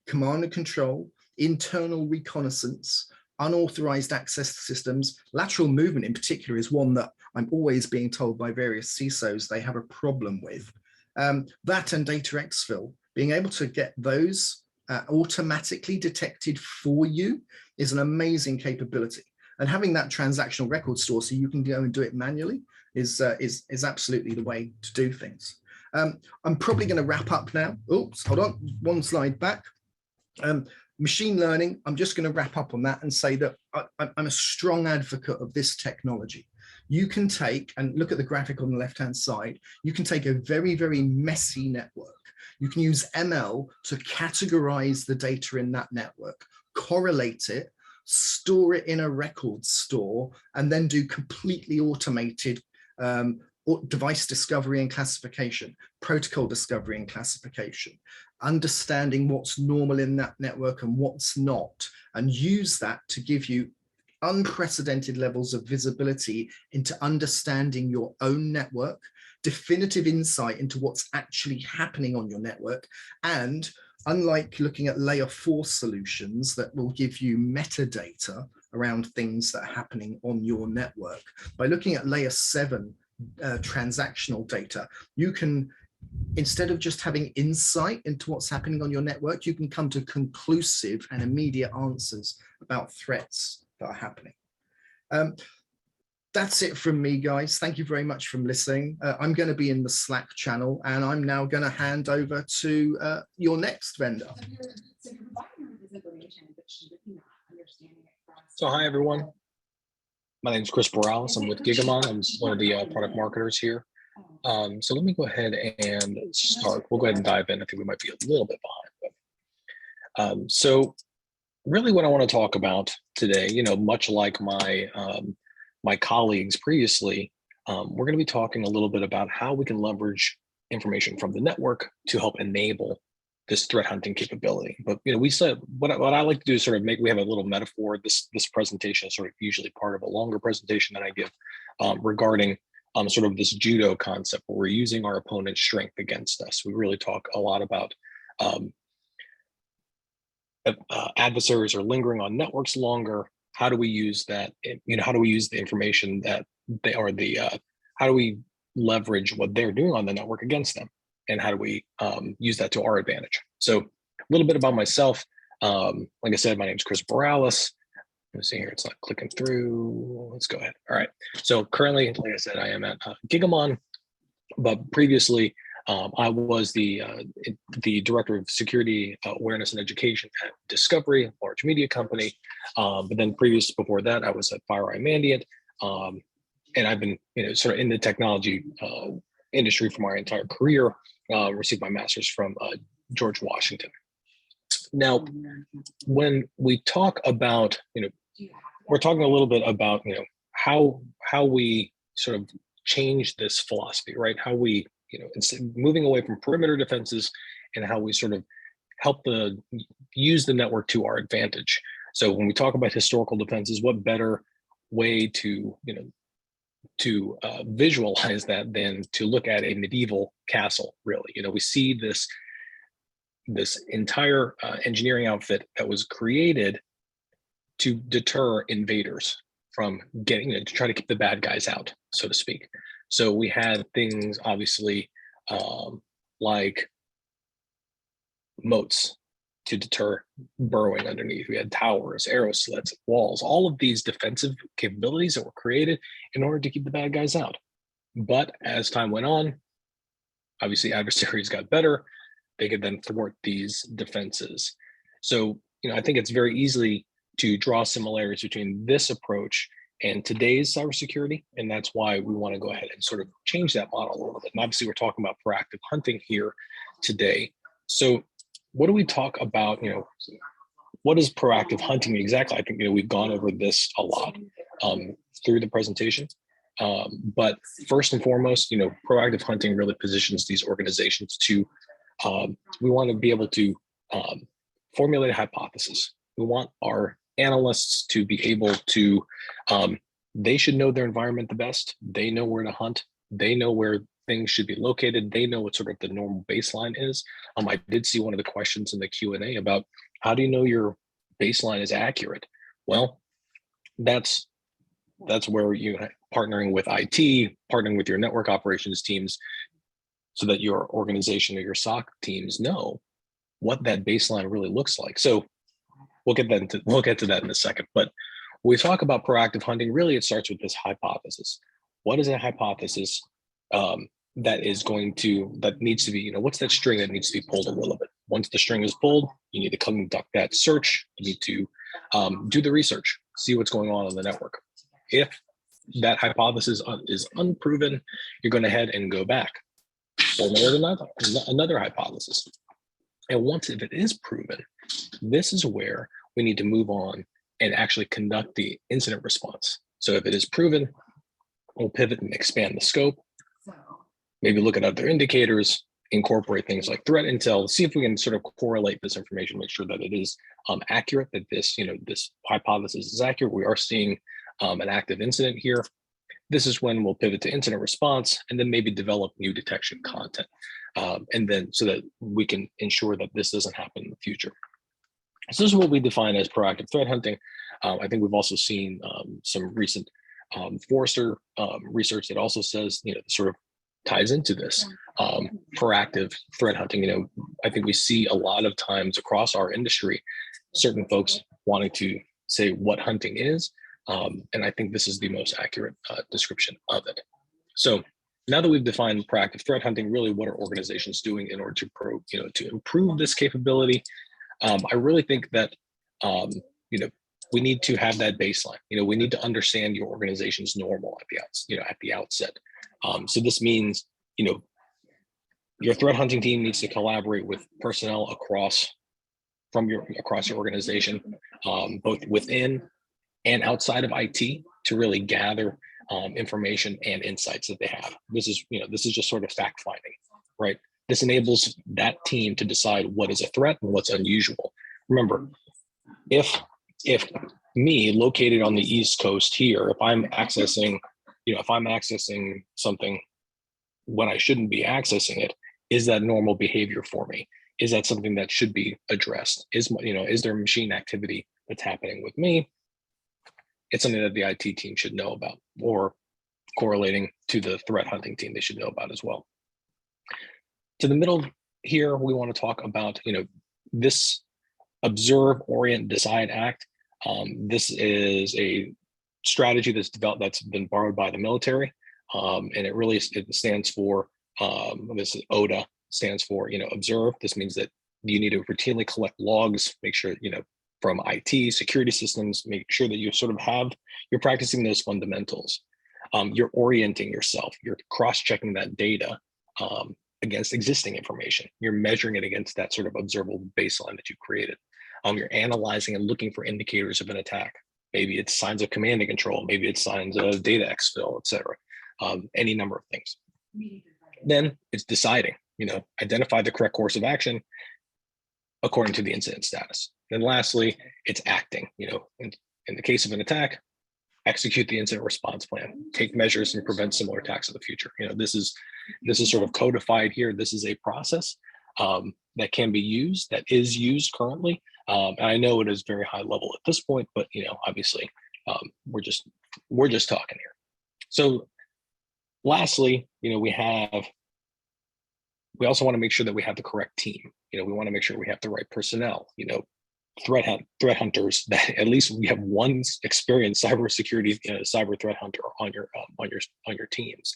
command and control, internal reconnaissance, unauthorized access to systems. Lateral movement in particular is one that I'm always being told by various CISOs they have a problem with. That and data exfil, being able to get those automatically detected for you is an amazing capability. And having that transactional record store so you can go and do it manually is absolutely the way to do things. I'm probably going to wrap up now. Oops, hold on, one slide back. Machine learning, I'm just going to wrap up on that and say that I'm a strong advocate of this technology. You can take, and look at the graphic on the left-hand side, you can take a very, very messy network. You can use ML to categorize the data in that network, correlate it, store it in a record store, and then do completely automated device discovery and classification, protocol discovery and classification, understanding what's normal in that network and what's not, and use that to give you unprecedented levels of visibility into understanding your own network, definitive insight into what's actually happening on your network, and unlike looking at layer 4 solutions that will give you metadata around things that are happening on your network, by looking at layer 7 transactional data, you can, instead of just having insight into what's happening on your network, you can come to conclusive and immediate answers about threats that are happening. That's it from me, guys. Thank you very much for listening. I'm going to be in the Slack channel, and I'm now going to hand over to your next vendor. So hi, everyone. My name is Chris Borales. I'm with Gigamon. I'm one of the product marketers here. So let me go ahead and start. We'll go ahead and dive in. I think we might be a little bit behind. But, so really what I want to talk about today, much like my my colleagues previously, we're going to be talking a little bit about how we can leverage information from the network to help enable this threat hunting capability. But we said what I like to do is sort of we have a little metaphor. This presentation is sort of usually part of a longer presentation that I give regarding sort of this judo concept where we're using our opponent's strength against us. We really talk a lot about adversaries are lingering on networks longer. How do we use that? How do we use the information that they are how do we leverage what they're doing on the network against them? And how do we use that to our advantage? So a little bit about myself. Like I said, my name is Chris Borales. Let me see here, it's not clicking through. Let's go ahead. All right. So currently, like I said, I am at Gigamon, but previously I was the Director of Security Awareness and Education at Discovery, a large media company. But then before that, I was at FireEye Mandiant. And I've been sort of in the technology industry for my entire career. Received my master's from George Washington. Now, when we talk about, we're talking a little bit about, how we sort of change this philosophy, right? How we, moving away from perimeter defenses and how we sort of use the network to our advantage. So when we talk about historical defenses, what better way to visualize that than to look at a medieval castle? Really, we see this entire engineering outfit that was created to deter invaders from getting, to try to keep the bad guys out, so to speak. So we had things obviously like moats to deter burrowing underneath. We had towers, arrow slits, walls, all of these defensive capabilities that were created in order to keep the bad guys out. But as time went on, obviously adversaries got better. They could then thwart these defenses. So, I think it's very easy to draw similarities between this approach and today's cybersecurity. And that's why we want to go ahead and sort of change that model a little bit. And obviously we're talking about proactive hunting here today. So what do we talk about, what is proactive hunting exactly? I think, we've gone over this a lot through the presentation. But first and foremost, proactive hunting really positions these organizations to, we want to be able to formulate a hypothesis. We want our analysts to be able to, they should know their environment the best. They know where to hunt. They know where things should be located. They know what sort of the normal baseline is. I did see one of the questions in the Q&A about how do you know your baseline is accurate? Well, that's where you partnering with IT, partnering with your network operations teams, so that your organization or your SOC teams know what that baseline really looks like. So we'll get to that in a second. But when we talk about proactive hunting, really it starts with this hypothesis. What is a hypothesis that needs to be, what's that string that needs to be pulled a little bit? Once the string is pulled, you need to conduct that search. You need to do the research, see what's going on the network. If that hypothesis is unproven, you're going to head and go back. Or another hypothesis. And once if it is proven, this is where we need to move on and actually conduct the incident response. So if it is proven, we'll pivot and expand the scope, maybe look at other indicators, incorporate things like threat intel, see if we can sort of correlate this information, make sure that it is accurate, that this hypothesis is accurate. We are seeing an active incident here. This is when we'll pivot to incident response and then maybe develop new detection content. And then so that we can ensure that this doesn't happen in the future. So this is what we define as proactive threat hunting. I think we've also seen some recent Forrester research that also says, sort of ties into this proactive threat hunting. I think we see a lot of times across our industry, certain folks wanting to say what hunting is. And I think this is the most accurate description of it. So now that we've defined proactive threat hunting, really what are organizations doing in order to improve this capability? I really think that we need to have that baseline. We need to understand your organization's normal at the outset. So this means your threat hunting team needs to collaborate with personnel across your organization, both within and outside of IT, to really gather information and insights that they have. This is just sort of fact finding, right? This enables that team to decide what is a threat and what's unusual. Remember, if me located on the East Coast here, if I'm accessing something when I shouldn't be accessing it, is that normal behavior for me? Is that something that should be addressed? Is there machine activity that's happening with me? It's something that the IT team should know about, or correlating to the threat hunting team, they should know about as well. To the middle here, we want to talk about, this observe, orient, decide, act. This is a strategy that's developed, that's been borrowed by the military, and it stands for this ODA stands for observe. This means that you need to routinely collect logs, make sure from IT, security systems, make sure that you're practicing those fundamentals. You're orienting yourself, you're cross-checking that data against existing information. You're measuring it against that sort of observable baseline that you've created. You're analyzing and looking for indicators of an attack. Maybe it's signs of command and control, maybe it's signs of data exfil, et cetera. Any number of things. Then it's deciding, identify the correct course of action, according to the incident status. Then lastly, it's acting. In the case of an attack, execute the incident response plan, take measures and prevent similar attacks in the future. This is sort of codified here. This is a process that can be used, that is used currently. And I know it is very high level at this point, but obviously we're just talking here. So lastly, we also want to make sure that we have the correct team. We want to make sure we have the right personnel, threat hunters, that at least we have one experienced cybersecurity, cyber threat hunter on your teams.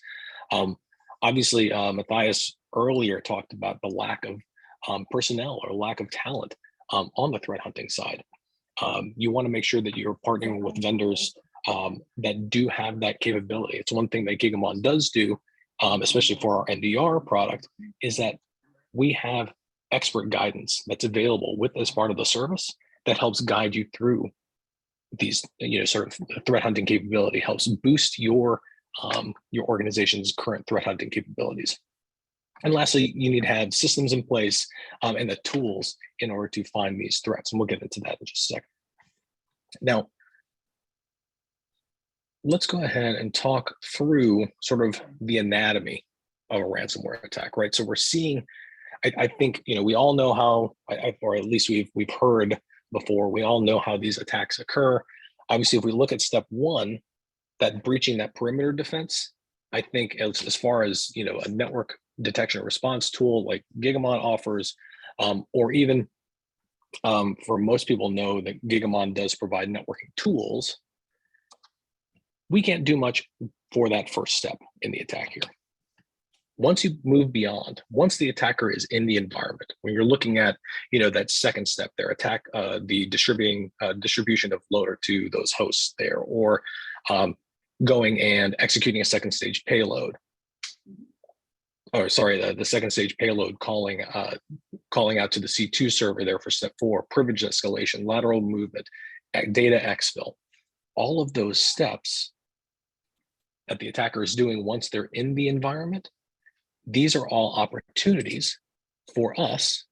Obviously, Matthias earlier talked about the lack of personnel or lack of talent on the threat hunting side. You want to make sure that you're partnering with vendors that do have that capability. It's one thing that Gigamon does do, especially for our NDR product, is that we have expert guidance that's available with as part of the service that helps guide you through these, sort of threat hunting capability, helps boost your organization's current threat hunting capabilities. And lastly, you need to have systems in place and the tools in order to find these threats. And we'll get into that in just a second. Now, let's go ahead and talk through sort of the anatomy of a ransomware attack, right? So we're seeing, I think, we all know how, or at least we've heard before, we all know how these attacks occur. Obviously, if we look at step one, that breaching that perimeter defense, I think as far as, a network detection and response tool like Gigamon offers, or even for most people know that Gigamon does provide networking tools, we can't do much for that first step in the attack here. Once you move beyond, once the attacker is in the environment, when you're looking at, that second step there, attack the distribution of loader to those hosts there, or going and executing a second stage payload. Or sorry, the second stage payload calling out to the C2 server there for step 4, privilege escalation, lateral movement, data exfil. All of those steps that the attacker is doing once they're in the environment, these are all opportunities for us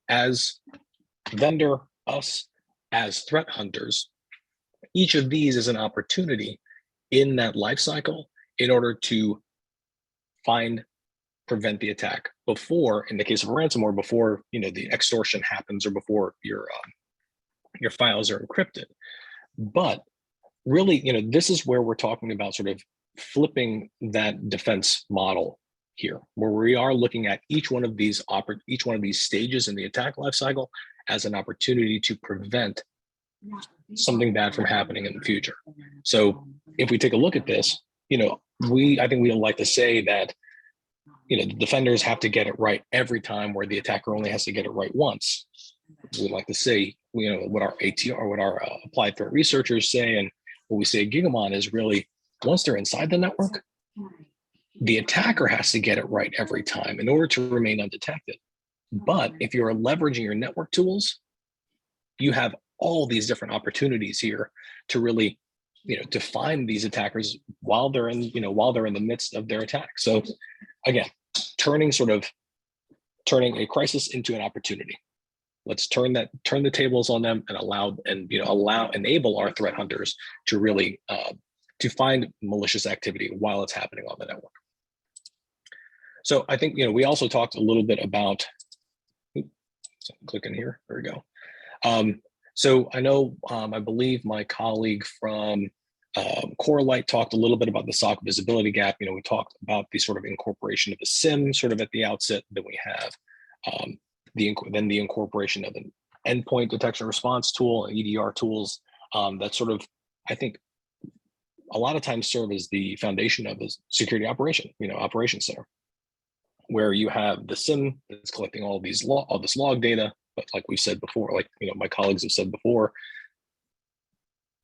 as vendor, us as threat hunters. Each of these is an opportunity in that life cycle in order to prevent the attack before, in the case of a ransomware, before the extortion happens or before your files are encrypted. But really, this is where we're talking about sort of flipping that defense model here, where we are looking at each one of these stages in the attack lifecycle as an opportunity to prevent something bad from happening in the future. So if we take a look at this, I think we like to say that the defenders have to get it right every time, where the attacker only has to get it right once. We like to say, what our ATR, what our applied threat researchers say, and what we say at Gigamon is really, once they're inside the network, the attacker has to get it right every time in order to remain undetected. But if you're leveraging your network tools, you have all these different opportunities here to really, to find these attackers while they're in the midst of their attack. So again, turning a crisis into an opportunity. Let's turn the tables on them and enable our threat hunters to really to find malicious activity while it's happening on the network. So I think we also talked a little bit about. So click in here. There we go. So I know I believe my colleague from Corelight talked a little bit about the Sox visibility gap. We talked about the sort of incorporation of the SIM sort of at the outset. Then we have the incorporation of an endpoint detection response tool and EDR tools that sort of, I think, a lot of times serve as the foundation of a security operation, operations center, where you have the SIM that's collecting all this log data. But like we said before, like my colleagues have said before,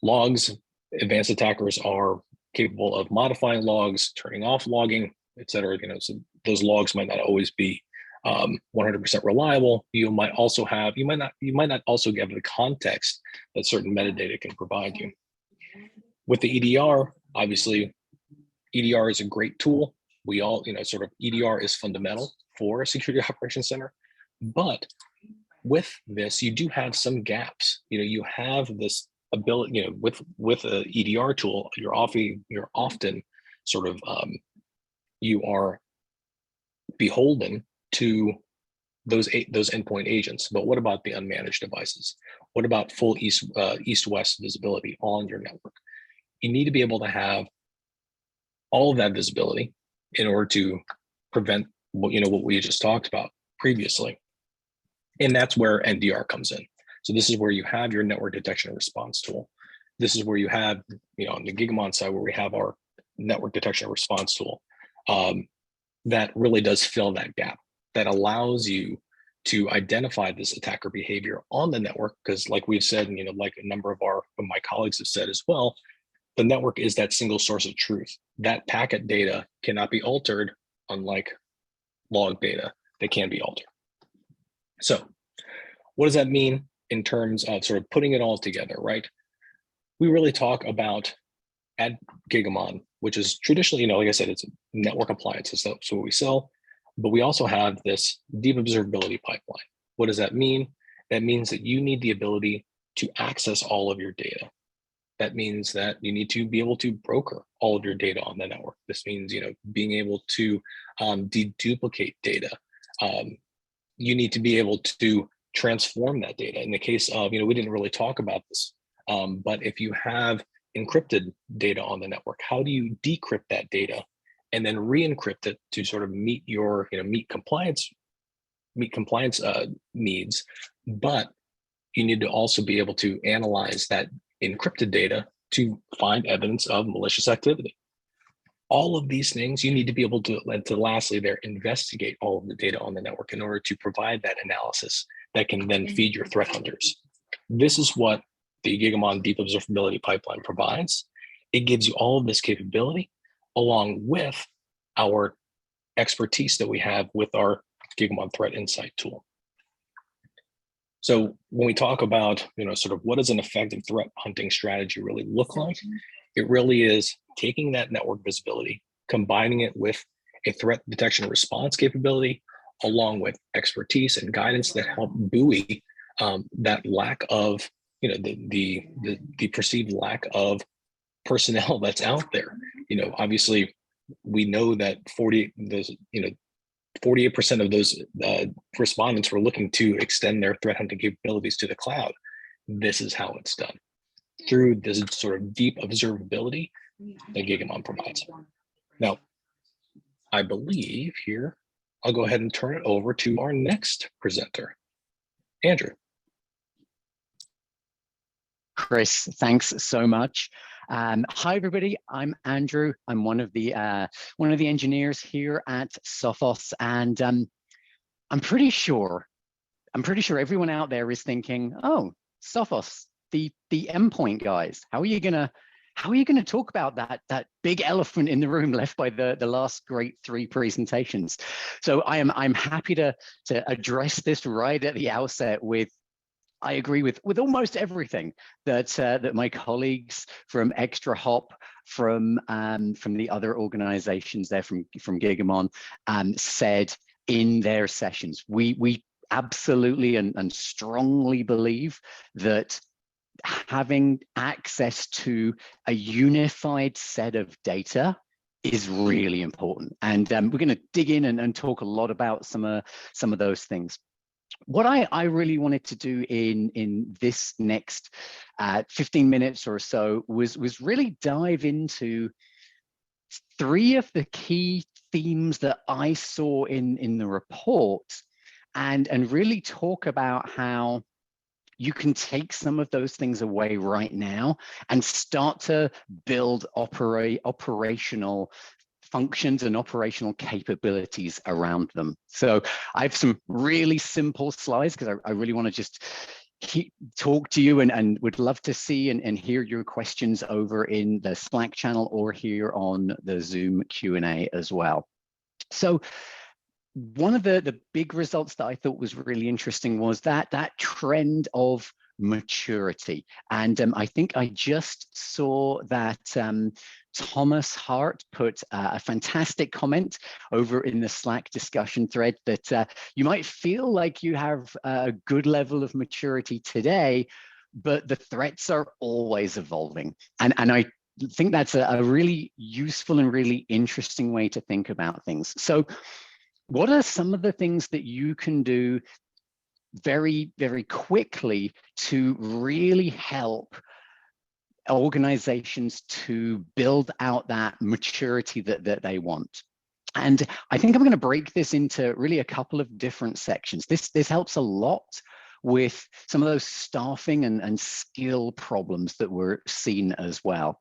logs, advanced attackers are capable of modifying logs, turning off logging, et cetera. So those logs might not always be 100% reliable. You might not also give the context that certain metadata can provide you. With the EDR, obviously, EDR is a great tool. We all, sort of EDR is fundamental for a security operations center, but with this, you do have some gaps. You have this ability, with a EDR tool, you're often sort of, you are beholden to those endpoint agents. But what about the unmanaged devices? What about full east-west visibility on your network? You need to be able to have all of that visibility in order to prevent what we just talked about previously. And that's where NDR comes in. So this is where you have your network detection and response tool. This is where you have, on the Gigamon side, where we have our network detection and response tool, that really does fill that gap, that allows you to identify this attacker behavior on the network. Because like we've said, and like a number of my colleagues have said as well, the network is that single source of truth. That packet data cannot be altered, unlike log data that can be altered. So what does that mean in terms of sort of putting it all together, right? We really talk about at Gigamon, which is traditionally, like I said, it's network appliances. That's what we sell. But we also have this deep observability pipeline. What does that mean? That means that you need the ability to access all of your data. That means that you need to be able to broker all of your data on the network. This means, being able to deduplicate data. You need to be able to transform that data. In the case of, we didn't really talk about this, but if you have encrypted data on the network, how do you decrypt that data and then re-encrypt it to sort of meet your, meet compliance needs? But you need to also be able to analyze that encrypted data to find evidence of malicious activity. All of these things you need to be able to lastly there, investigate all of the data on the network in order to provide that analysis that can then feed your threat hunters. This is what the Gigamon Deep Observability Pipeline provides. It gives you all of this capability along with our expertise that we have with our Gigamon Threat Insight tool. So when we talk about, sort of what does an effective threat hunting strategy really look like? It really is taking that network visibility, combining it with a threat detection and response capability, along with expertise and guidance that help buoy that lack of, the perceived lack of personnel that's out there. Obviously, we know that 48% of those respondents were looking to extend their threat hunting capabilities to the cloud. This is how it's done, through this sort of deep observability that Gigamon provides. Now, I believe here, I'll go ahead and turn it over to our next presenter, Andrew. Chris, thanks so much. Hi, everybody. I'm Andrew. I'm one of the engineers here at Sophos, and I'm pretty sure everyone out there is thinking, "Oh, Sophos, the endpoint guys. How are you gonna talk about that big elephant in the room left by the last great 3 presentations?" So I'm happy to address this right at the outset with, I agree with almost everything that my colleagues from Extra Hop, from the other organizations there from Gigamon said in their sessions. We absolutely and strongly believe that having access to a unified set of data is really important, and we're going to dig in and talk a lot about some of those things. What I really wanted to do in this next 15 minutes or so was really dive into 3 of the key themes that I saw in the report, and really talk about how you can take some of those things away right now and start to build operational functions and operational capabilities around them. So I have some really simple slides because I really want to just talk to you and would love to see and hear your questions over in the Slack channel or here on the Zoom Q&A as well. So one of the big results that I thought was really interesting was that trend of maturity. And I think I just saw that Thomas Hart put a fantastic comment over in the Slack discussion thread that you might feel like you have a good level of maturity today, but the threats are always evolving. And I think that's a really useful and really interesting way to think about things. So what are some of the things that you can do very, very quickly to really help organizations to build out that maturity that they want? And I think I'm going to break this into really a couple of different sections. This helps a lot with some of those staffing and skill problems that we're seeing as well.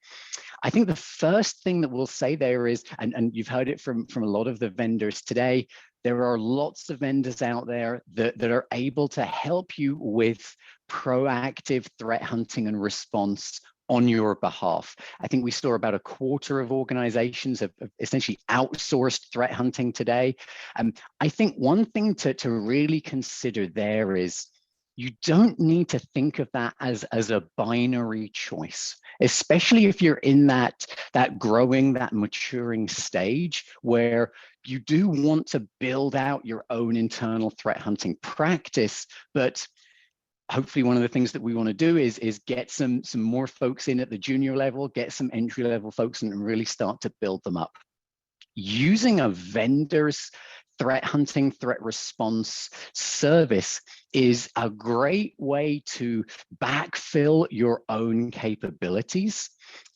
I think the first thing that we'll say there is, and you've heard it from a lot of the vendors today, there are lots of vendors out there that are able to help you with proactive threat hunting and response on your behalf. I think we saw about a quarter of organizations have essentially outsourced threat hunting today. I think one thing to really consider there is you don't need to think of that as a binary choice, especially if you're in that growing, that maturing stage where you do want to build out your own internal threat hunting practice. But hopefully one of the things that we want to do is get some more folks in at the junior level, get some entry level folks and really start to build them up. Using a vendor's threat hunting, threat response service is a great way to backfill your own capabilities.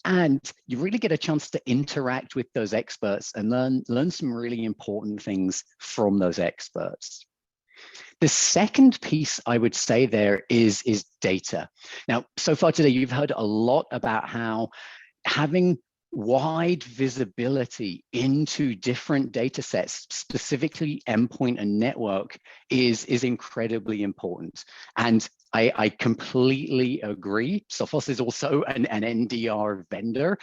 And you really get a chance to interact with those experts and learn some really important things from those experts. The second piece I would say there is data. Now, so far today, you've heard a lot about how having wide visibility into different data sets, specifically endpoint and network, is incredibly important. And I completely agree. Sophos is also an NDR vendor.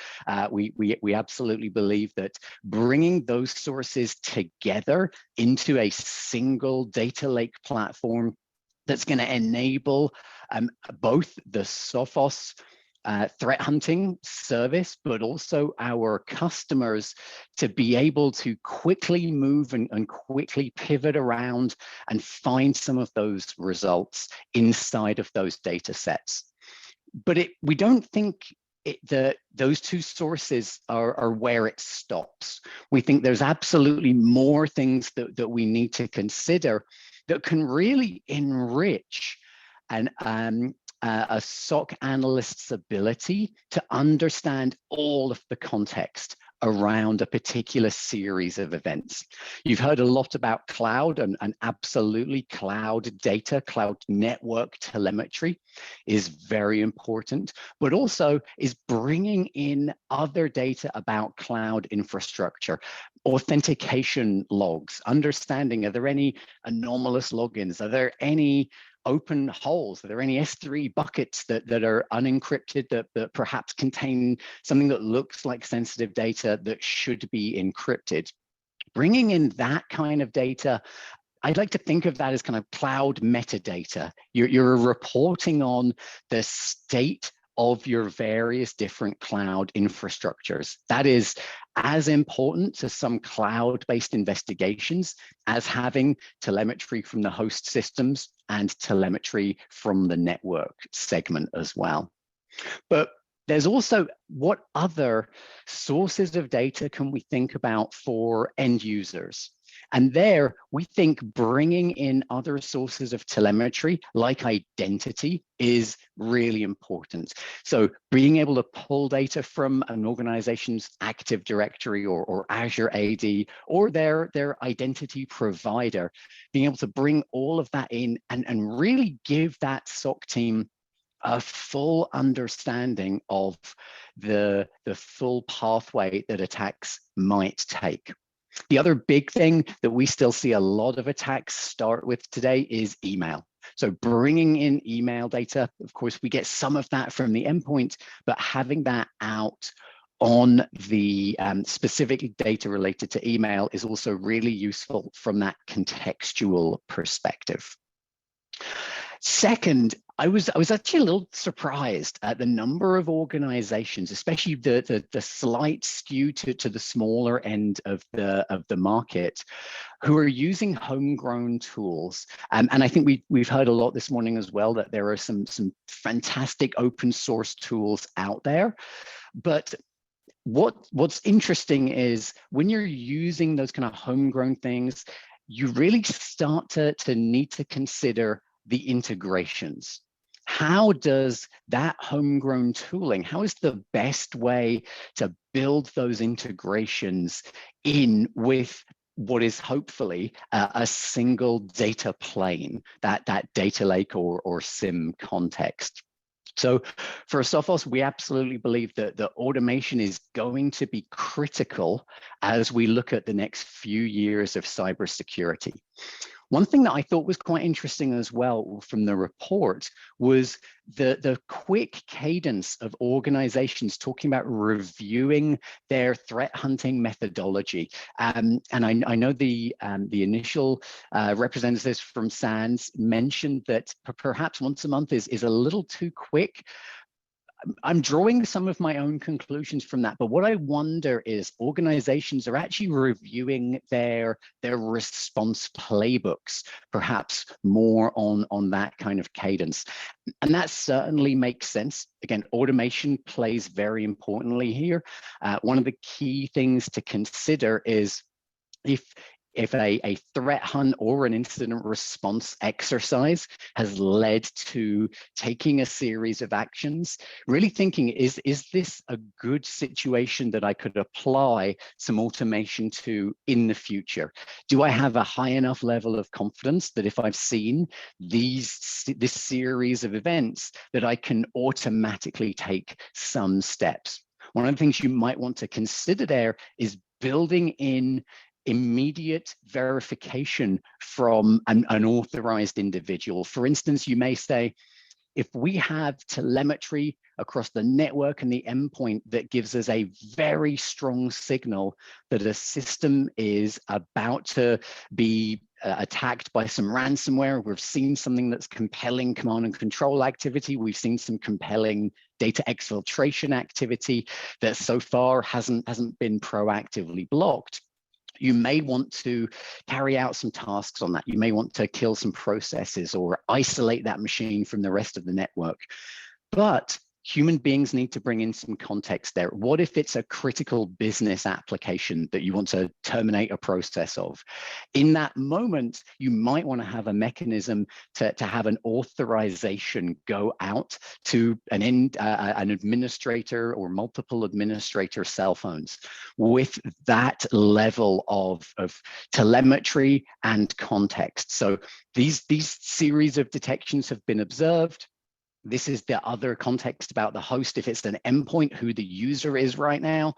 We absolutely believe that bringing those sources together into a single data lake platform that's going to enable both the Sophos threat hunting service, but also our customers to be able to quickly move and quickly pivot around and find some of those results inside of those data sets. But we don't think those two sources are where it stops. We think there's absolutely more things that we need to consider that can really enrich and a SOC analyst's ability to understand all of the context around a particular series of events. You've heard a lot about cloud and absolutely cloud data, cloud network telemetry is very important, but also is bringing in other data about cloud infrastructure, authentication logs, understanding, are there any anomalous logins? Are there any open holes? Are there any S3 buckets that are unencrypted that perhaps contain something that looks like sensitive data that should be encrypted? Bringing in that kind of data, I'd like to think of that as kind of cloud metadata. You're reporting on the state of your various different cloud infrastructures. That is as important to some cloud-based investigations as having telemetry from the host systems and telemetry from the network segment as well. But there's also what other sources of data can we think about for end users? And there, we think bringing in other sources of telemetry, like identity, is really important. So being able to pull data from an organization's Active Directory or Azure AD or their identity provider, being able to bring all of that in and really give that SOC team a full understanding of the full pathway that attacks might take. The other big thing that we still see a lot of attacks start with today is email. So bringing in email data, of course, we get some of that from the endpoint, but having that out on the specific data related to email is also really useful from that contextual perspective. Second, I was actually a little surprised at the number of organizations, especially the slight skew to the smaller end of the market, who are using homegrown tools. And I think we've heard a lot this morning as well that there are some fantastic open source tools out there. But what's interesting is when you're using those kind of homegrown things, you really start to need to consider the integrations. How does that homegrown tooling, how is the best way to build those integrations in with what is hopefully a single data plane, that data lake or SIM context? So for Sophos, we absolutely believe that the automation is going to be critical as we look at the next few years of cybersecurity. One thing that I thought was quite interesting as well from the report was the quick cadence of organizations talking about reviewing their threat hunting methodology. And I know the initial representatives from SANS mentioned that perhaps once a month is a little too quick. I'm drawing some of my own conclusions from that, but what I wonder is organizations are actually reviewing their response playbooks, perhaps more on that kind of cadence. And that certainly makes sense. Again, automation plays very importantly here. One of the key things to consider is if a threat hunt or an incident response exercise has led to taking a series of actions, really thinking, is this a good situation that I could apply some automation to in the future? Do I have a high enough level of confidence that if I've seen this series of events that I can automatically take some steps? One of the things you might want to consider there is building in immediate verification from an authorized individual. For instance, you may say, if we have telemetry across the network and the endpoint that gives us a very strong signal that a system is about to be attacked by some ransomware, we've seen something that's compelling command and control activity, we've seen some compelling data exfiltration activity that so far hasn't been proactively blocked, you may want to carry out some tasks on that. You may want to kill some processes or isolate that machine from the rest of the network. But human beings need to bring in some context there. What if it's a critical business application that you want to terminate a process of? In that moment, you might want to have a mechanism to have an authorization go out to an administrator or multiple administrator cell phones with that level of telemetry and context. So these series of detections have been observed. This is the other context about the host. If it's an endpoint, who the user is right now,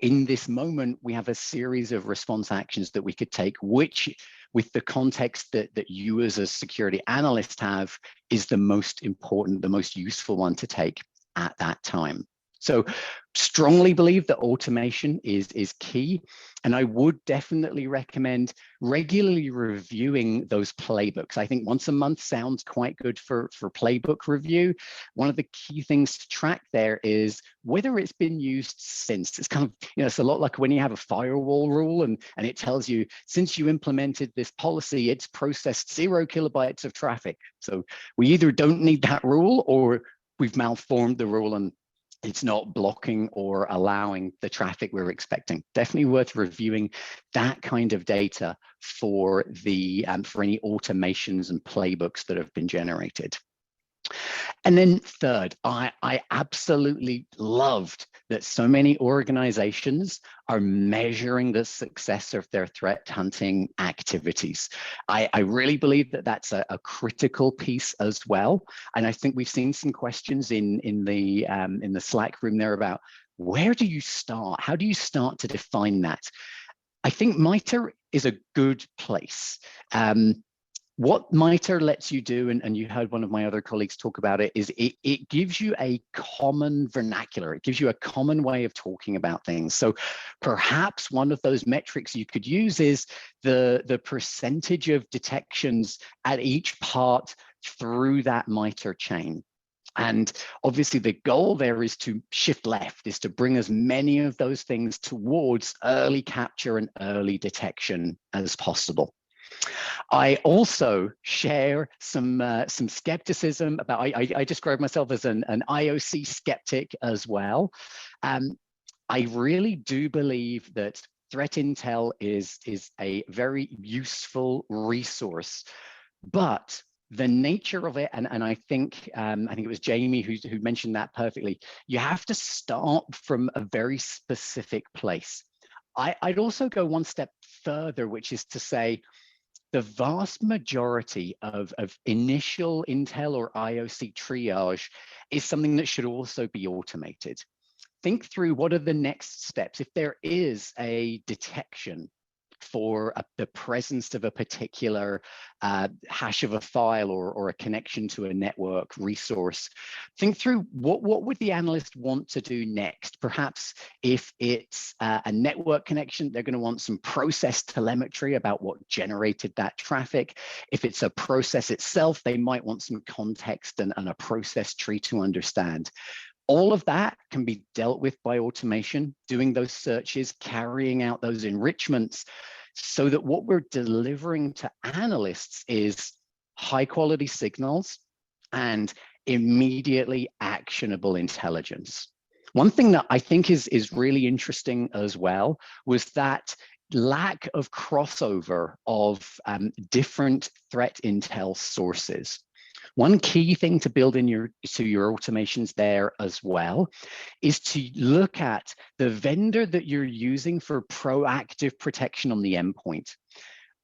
in this moment, we have a series of response actions that we could take, which with the context that you as a security analyst have is the most important, the most useful one to take at that time. So strongly believe that automation is key. And I would definitely recommend regularly reviewing those playbooks. I think once a month sounds quite good for playbook review. One of the key things to track there is whether it's been used since. It's kind of, it's a lot like when you have a firewall rule and it tells you, since you implemented this policy, it's processed 0 kilobytes of traffic. So we either don't need that rule or we've malformed the rule and it's not blocking or allowing the traffic we're expecting. Definitely worth reviewing that kind of data for for any automations and playbooks that have been generated. And then third, I absolutely loved that so many organizations are measuring the success of their threat hunting activities. I really believe that that's a critical piece as well. And I think we've seen some questions in the Slack room there about where do you start? How do you start to define that? I think MITRE is a good place. What MITRE lets you do, and you heard one of my other colleagues talk about it, is it gives you a common vernacular. It gives you a common way of talking about things. So perhaps one of those metrics you could use is the percentage of detections at each part through that MITRE chain. And obviously the goal there is to shift left, is to bring as many of those things towards early capture and early detection as possible. I also share some skepticism about, I describe myself as an IOC skeptic as well. I really do believe that threat intel is a very useful resource, but the nature of it, and I think it was Jamie who mentioned that perfectly, you have to start from a very specific place. I'd also go one step further, which is to say, the vast majority of initial intel or IOC triage is something that should also be automated. Think through what are the next steps. If there is a detection for the presence of a particular hash of a file or a connection to a network resource, think through what would the analyst want to do next. Perhaps if it's a network connection, they're going to want some process telemetry about what generated that traffic. If it's a process itself, they might want some context and a process tree to understand. All of that can be dealt with by automation, doing those searches, carrying out those enrichments, so that what we're delivering to analysts is high quality signals and immediately actionable intelligence. One thing that I think is really interesting as well was that lack of crossover of different threat intel sources. One key thing to build in your automations there as well is to look at the vendor that you're using for proactive protection on the endpoint.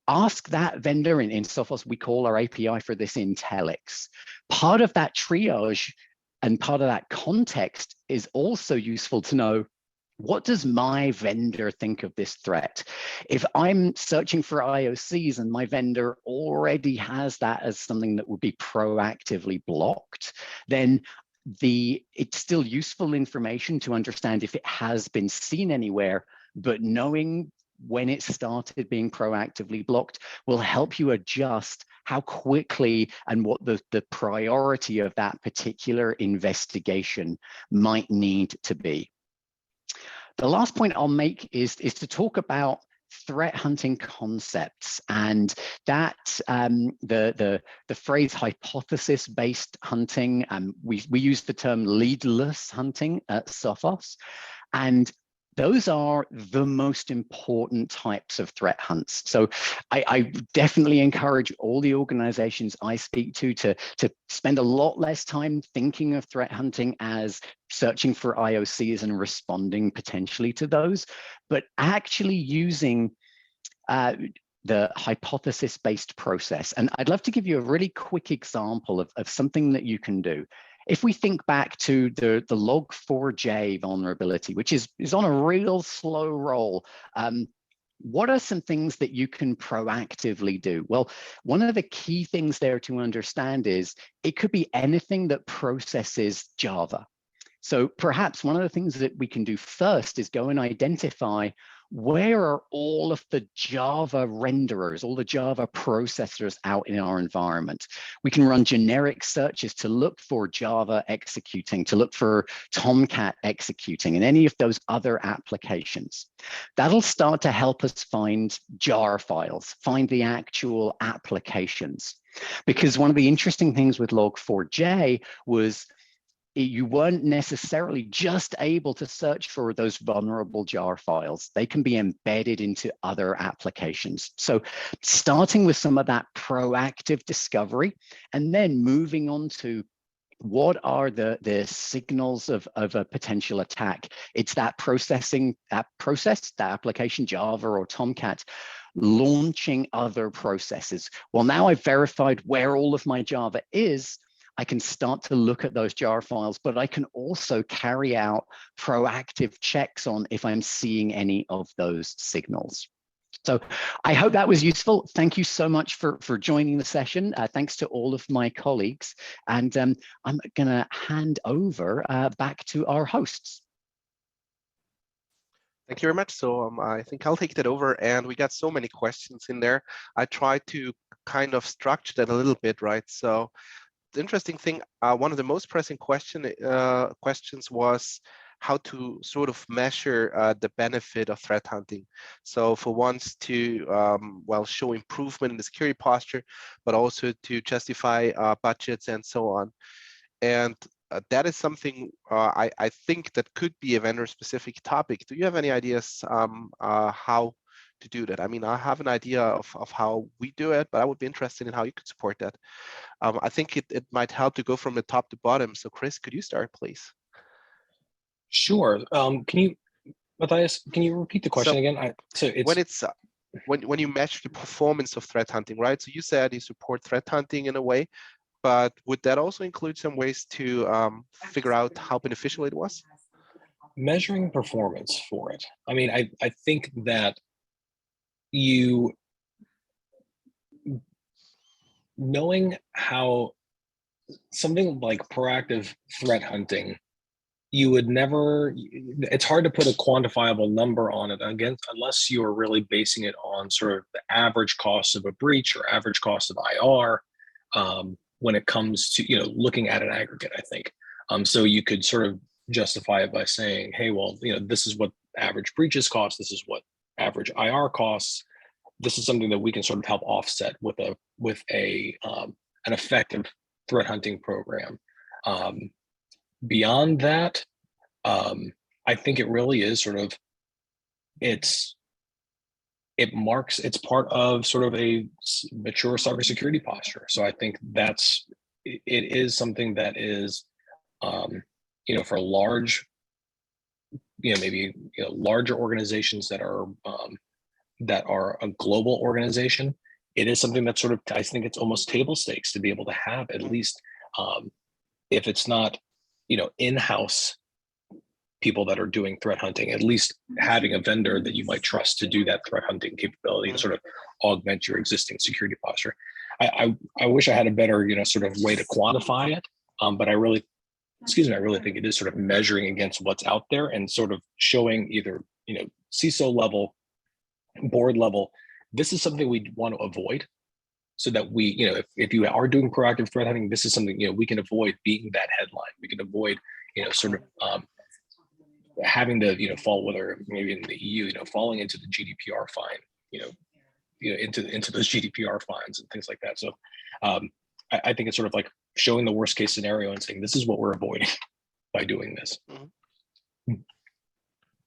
Ask that vendor, in Sophos, we call our API for this Intelix. Part of that triage and part of that context is also useful to know, what does my vendor think of this threat? If I'm searching for IOCs and my vendor already has that as something that would be proactively blocked, then it's still useful information to understand if it has been seen anywhere, but knowing when it started being proactively blocked will help you adjust how quickly and what the priority of that particular investigation might need to be. The last point I'll make is to talk about threat hunting concepts, and that the phrase hypothesis-based hunting. We use the term leadless hunting at Sophos, and those are the most important types of threat hunts. So I definitely encourage all the organizations I speak to spend a lot less time thinking of threat hunting as searching for IOCs and responding potentially to those, but actually using the hypothesis-based process. And I'd love to give you a really quick example of something that you can do. If we think back to the log4j vulnerability, which is on a real slow roll, what are some things that you can proactively do? Well, one of the key things there to understand is it could be anything that processes Java. So perhaps one of the things that we can do first is go and identify where are all of the Java renderers, all the Java processors out in our environment. We can run generic searches to look for Java executing, to look for Tomcat executing, and any of those other applications. That'll start to help us find jar files, find the actual applications. Because one of the interesting things with log4j was you weren't necessarily just able to search for those vulnerable jar files. They can be embedded into other applications. So starting with some of that proactive discovery and then moving on to what are the signals of a potential attack. It's that processing, that application, Java or Tomcat, launching other processes. Well, now I've verified where all of my Java is, I can start to look at those jar files, but I can also carry out proactive checks on if I'm seeing any of those signals. So I hope that was useful. Thank you so much for joining the session. Thanks to all of my colleagues. And I'm going to hand over back to our hosts. Thank you very much. So I think I'll take that over, and we got so many questions in there. I tried to kind of structure that a little bit, right? So the interesting thing, one of the most pressing questions was how to sort of measure the benefit of threat hunting. So for once to, well, show improvement in the security posture, but also to justify budgets and so on. And that is something I think that could be a vendor-specific topic. Do you have any ideas how to do that? I mean, I have an idea of how we do it, but I would be interested in how you could support that. I think it might help to go from the top to bottom. So Chris, could you start, please? Sure. Matthias, can you repeat the question again? So it's when you measure the performance of threat hunting, right? So you said you support threat hunting in a way, but would that also include some ways to figure out how beneficial it was? Measuring performance for it. I mean, I think that knowing how something like proactive threat hunting, you would never, it's hard to put a quantifiable number on it unless you are really basing it on sort of the average cost of a breach or average cost of IR when it comes to, looking at an aggregate, I think. So you could sort of justify it by saying, hey, well, this is what average breaches cost. This is what average IR costs. This is something that we can sort of help offset with an effective threat hunting program. Beyond that, I think it really is sort of, it's part of sort of a mature cybersecurity posture. So I think it is something that is, for large, maybe larger organizations that are a global organization, it is something that sort of, I think it's almost table stakes to be able to have at least, if it's not, in-house people that are doing threat hunting, at least having a vendor that you might trust to do that threat hunting capability and sort of augment your existing security posture. I wish I had a better, sort of way to quantify it, but I really think it is sort of measuring against what's out there and sort of showing either, CISO level, board level, this is something we want to avoid, so that we, if you are doing proactive threat hunting, this is something, we can avoid being that headline. We can avoid, sort of having to, fall, whether maybe in the EU, falling into the GDPR fine, into those GDPR fines and things like that. So I think it's sort of like showing the worst case scenario and saying, this is what we're avoiding by doing this. Mm-hmm.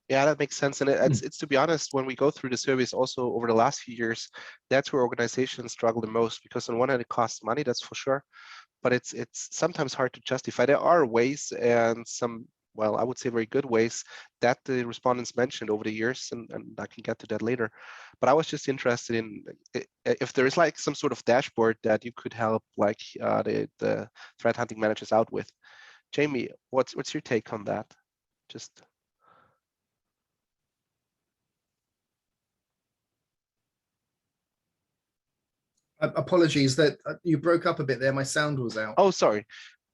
Yeah, that makes sense. And it's to be honest, when we go through the surveys also over the last few years, that's where organizations struggle the most, because on one hand it costs money, that's for sure, but it's sometimes hard to justify. There are ways, and some, well, I would say very good ways, that the respondents mentioned over the years, and I can get to that later. But I was just interested in if there is like some sort of dashboard that you could help like the threat hunting managers out with. Jamie, what's your take on that? Just apologies that you broke up a bit there. My sound was out. Oh, sorry.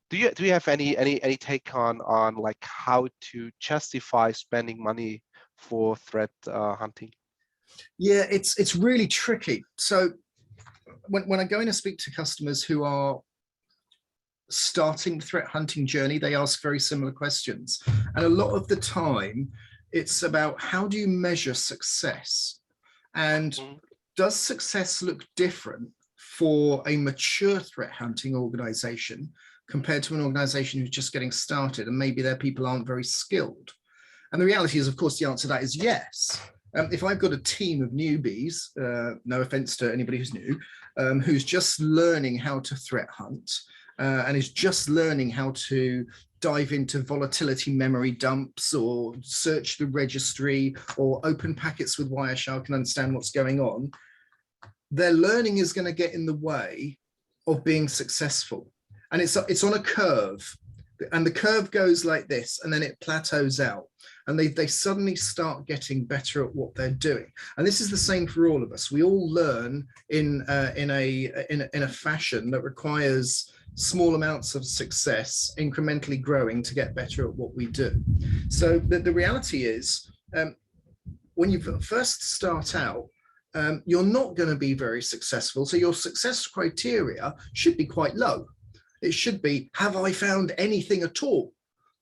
Do you have any take on like how to justify spending money for threat hunting? Yeah, it's really tricky. So when I go in and speak to customers who are starting the threat hunting journey, they ask very similar questions. And a lot of the time, it's about how do you measure success? And does success look different for a mature threat hunting organization compared to an organization who's just getting started and maybe their people aren't very skilled? And the reality is, of course, the answer to that is yes. If I've got a team of newbies, no offense to anybody who's new, who's just learning how to threat hunt and is just learning how to dive into volatility memory dumps or search the registry or open packets with Wireshark and understand what's going on, their learning is going to get in the way of being successful. And it's on a curve, and the curve goes like this, and then it plateaus out, and they suddenly start getting better at what they're doing. And this is the same for all of us. We all learn in a fashion that requires small amounts of success, incrementally growing to get better at what we do. So the reality is, when you first start out, you're not going to be very successful. So your success criteria should be quite low. It should be, have I found anything at all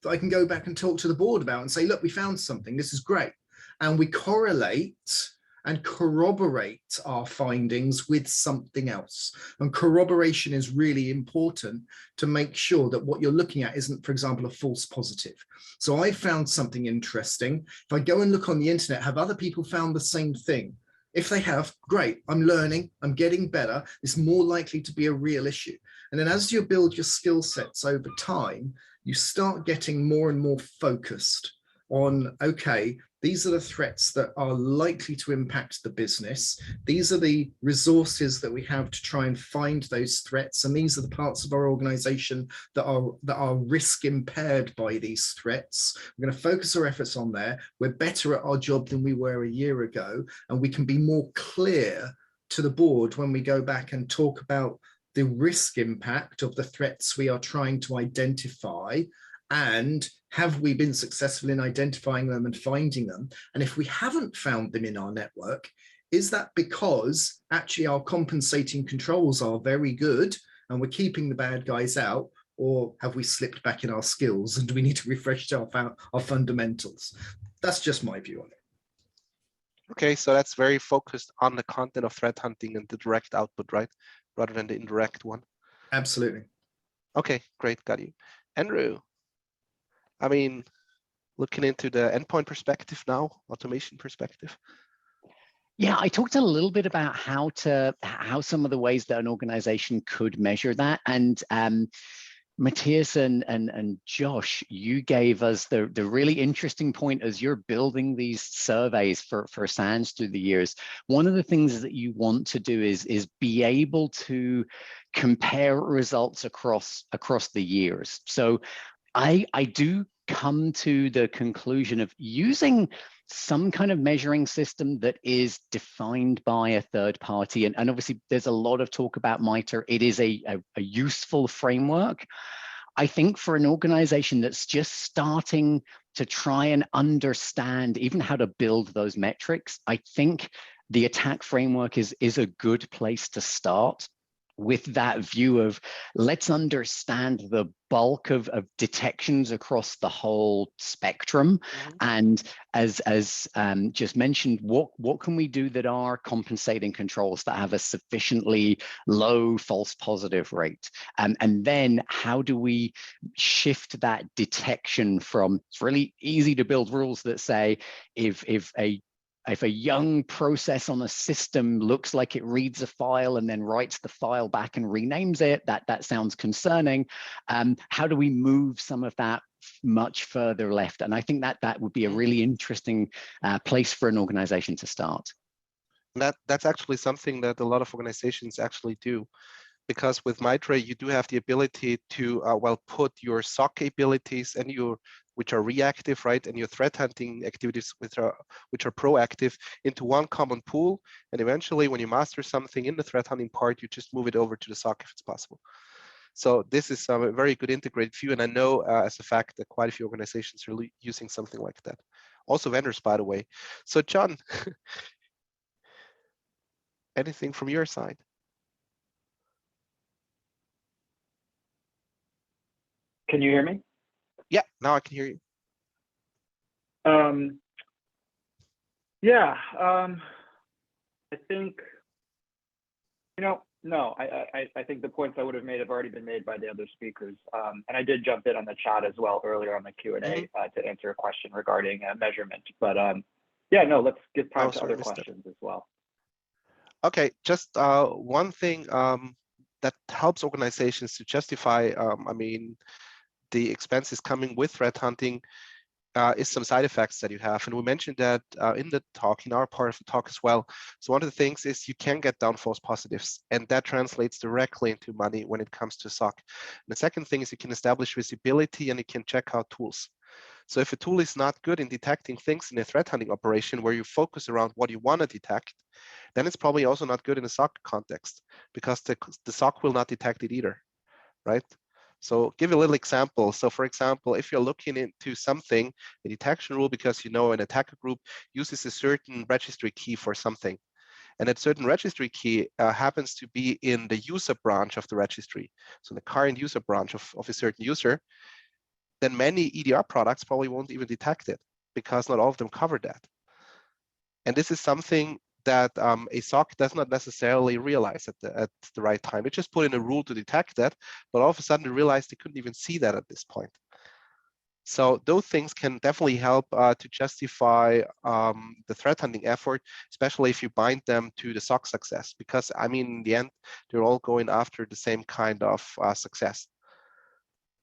that I can go back and talk to the board about and say, look, we found something, this is great. And we correlate and corroborate our findings with something else. And corroboration is really important to make sure that what you're looking at isn't, for example, a false positive. So I found something interesting. If I go and look on the internet, have other people found the same thing? If they have, great, I'm learning, I'm getting better. It's more likely to be a real issue. And then as you build your skill sets over time, you start getting more and more focused on, okay, these are the threats that are likely to impact the business. These are the resources that we have to try and find those threats. And these are the parts of our organization that are risk impaired by these threats. We're going to focus our efforts on there. We're better at our job than we were a year ago. And we can be more clear to the board when we go back and talk about the risk impact of the threats we are trying to identify, and have we been successful in identifying them and finding them? And if we haven't found them in our network, is that because actually our compensating controls are very good and we're keeping the bad guys out, or have we slipped back in our skills and do we need to refresh our fundamentals? That's just my view on it. Okay, so that's very focused on the content of threat hunting and the direct output, right? Rather than the indirect one. Absolutely. Okay, great, got you. Andrew, I mean, looking into the endpoint perspective now, automation perspective. Yeah, I talked a little bit about how some of the ways that an organization could measure that. And Matthias and Josh, you gave us the really interesting point as you're building these surveys for SANS through the years. One of the things that you want to do is be able to compare results across the years. So I do come to the conclusion of using some kind of measuring system that is defined by a third party. And obviously there's a lot of talk about MITRE. It is a useful framework. I think for an organization that's just starting to try and understand even how to build those metrics, I think the attack framework is a good place to start, with that view of let's understand the bulk of detections across the whole spectrum. And as just mentioned, what can we do that are compensating controls that have a sufficiently low false positive rate? And then how do we shift that detection from, it's really easy to build rules that say if a young process on a system looks like it reads a file and then writes the file back and renames it, that sounds concerning. How do we move some of that much further left? And I think that would be a really interesting place for an organization to start. That's actually something that a lot of organizations actually do. Because with MITRE, you do have the ability to put your SOC abilities and which are reactive, right, and your threat hunting activities which are proactive into one common pool. And eventually, when you master something in the threat hunting part, you just move it over to the SOC if it's possible. So this is a very good integrated view, and I know as a fact that quite a few organizations are using something like that. Also vendors, by the way. So John, anything from your side? Can you hear me? Yeah, now I can hear you. I think, no, I think the points I would have made have already been made by the other speakers. And I did jump in on the chat as well earlier on the Q&A to answer a question regarding measurement. But yeah, no, let's get time to other questions as well. Okay, just one thing that helps organizations to justify, the expenses coming with threat hunting is some side effects that you have. And we mentioned that in the talk, in our part of the talk as well. So one of the things is you can get down false positives, and that translates directly into money when it comes to SOC. And the second thing is you can establish visibility and you can check out tools. So if a tool is not good in detecting things in a threat hunting operation where you focus around what you want to detect, then it's probably also not good in a SOC context, because the SOC will not detect it either, right? So give you a little example. So for example, if you're looking into something, a detection rule, because an attacker group uses a certain registry key for something, and that certain registry key happens to be in the user branch of the registry, so the current user branch of a certain user, then many EDR products probably won't even detect it because not all of them cover that. And this is something that a SOC does not necessarily realize at the right time. They just put in a rule to detect that, but all of a sudden they realized they couldn't even see that at this point. So those things can definitely help to justify the threat hunting effort, especially if you bind them to the SOC success, because I mean, in the end, they're all going after the same kind of success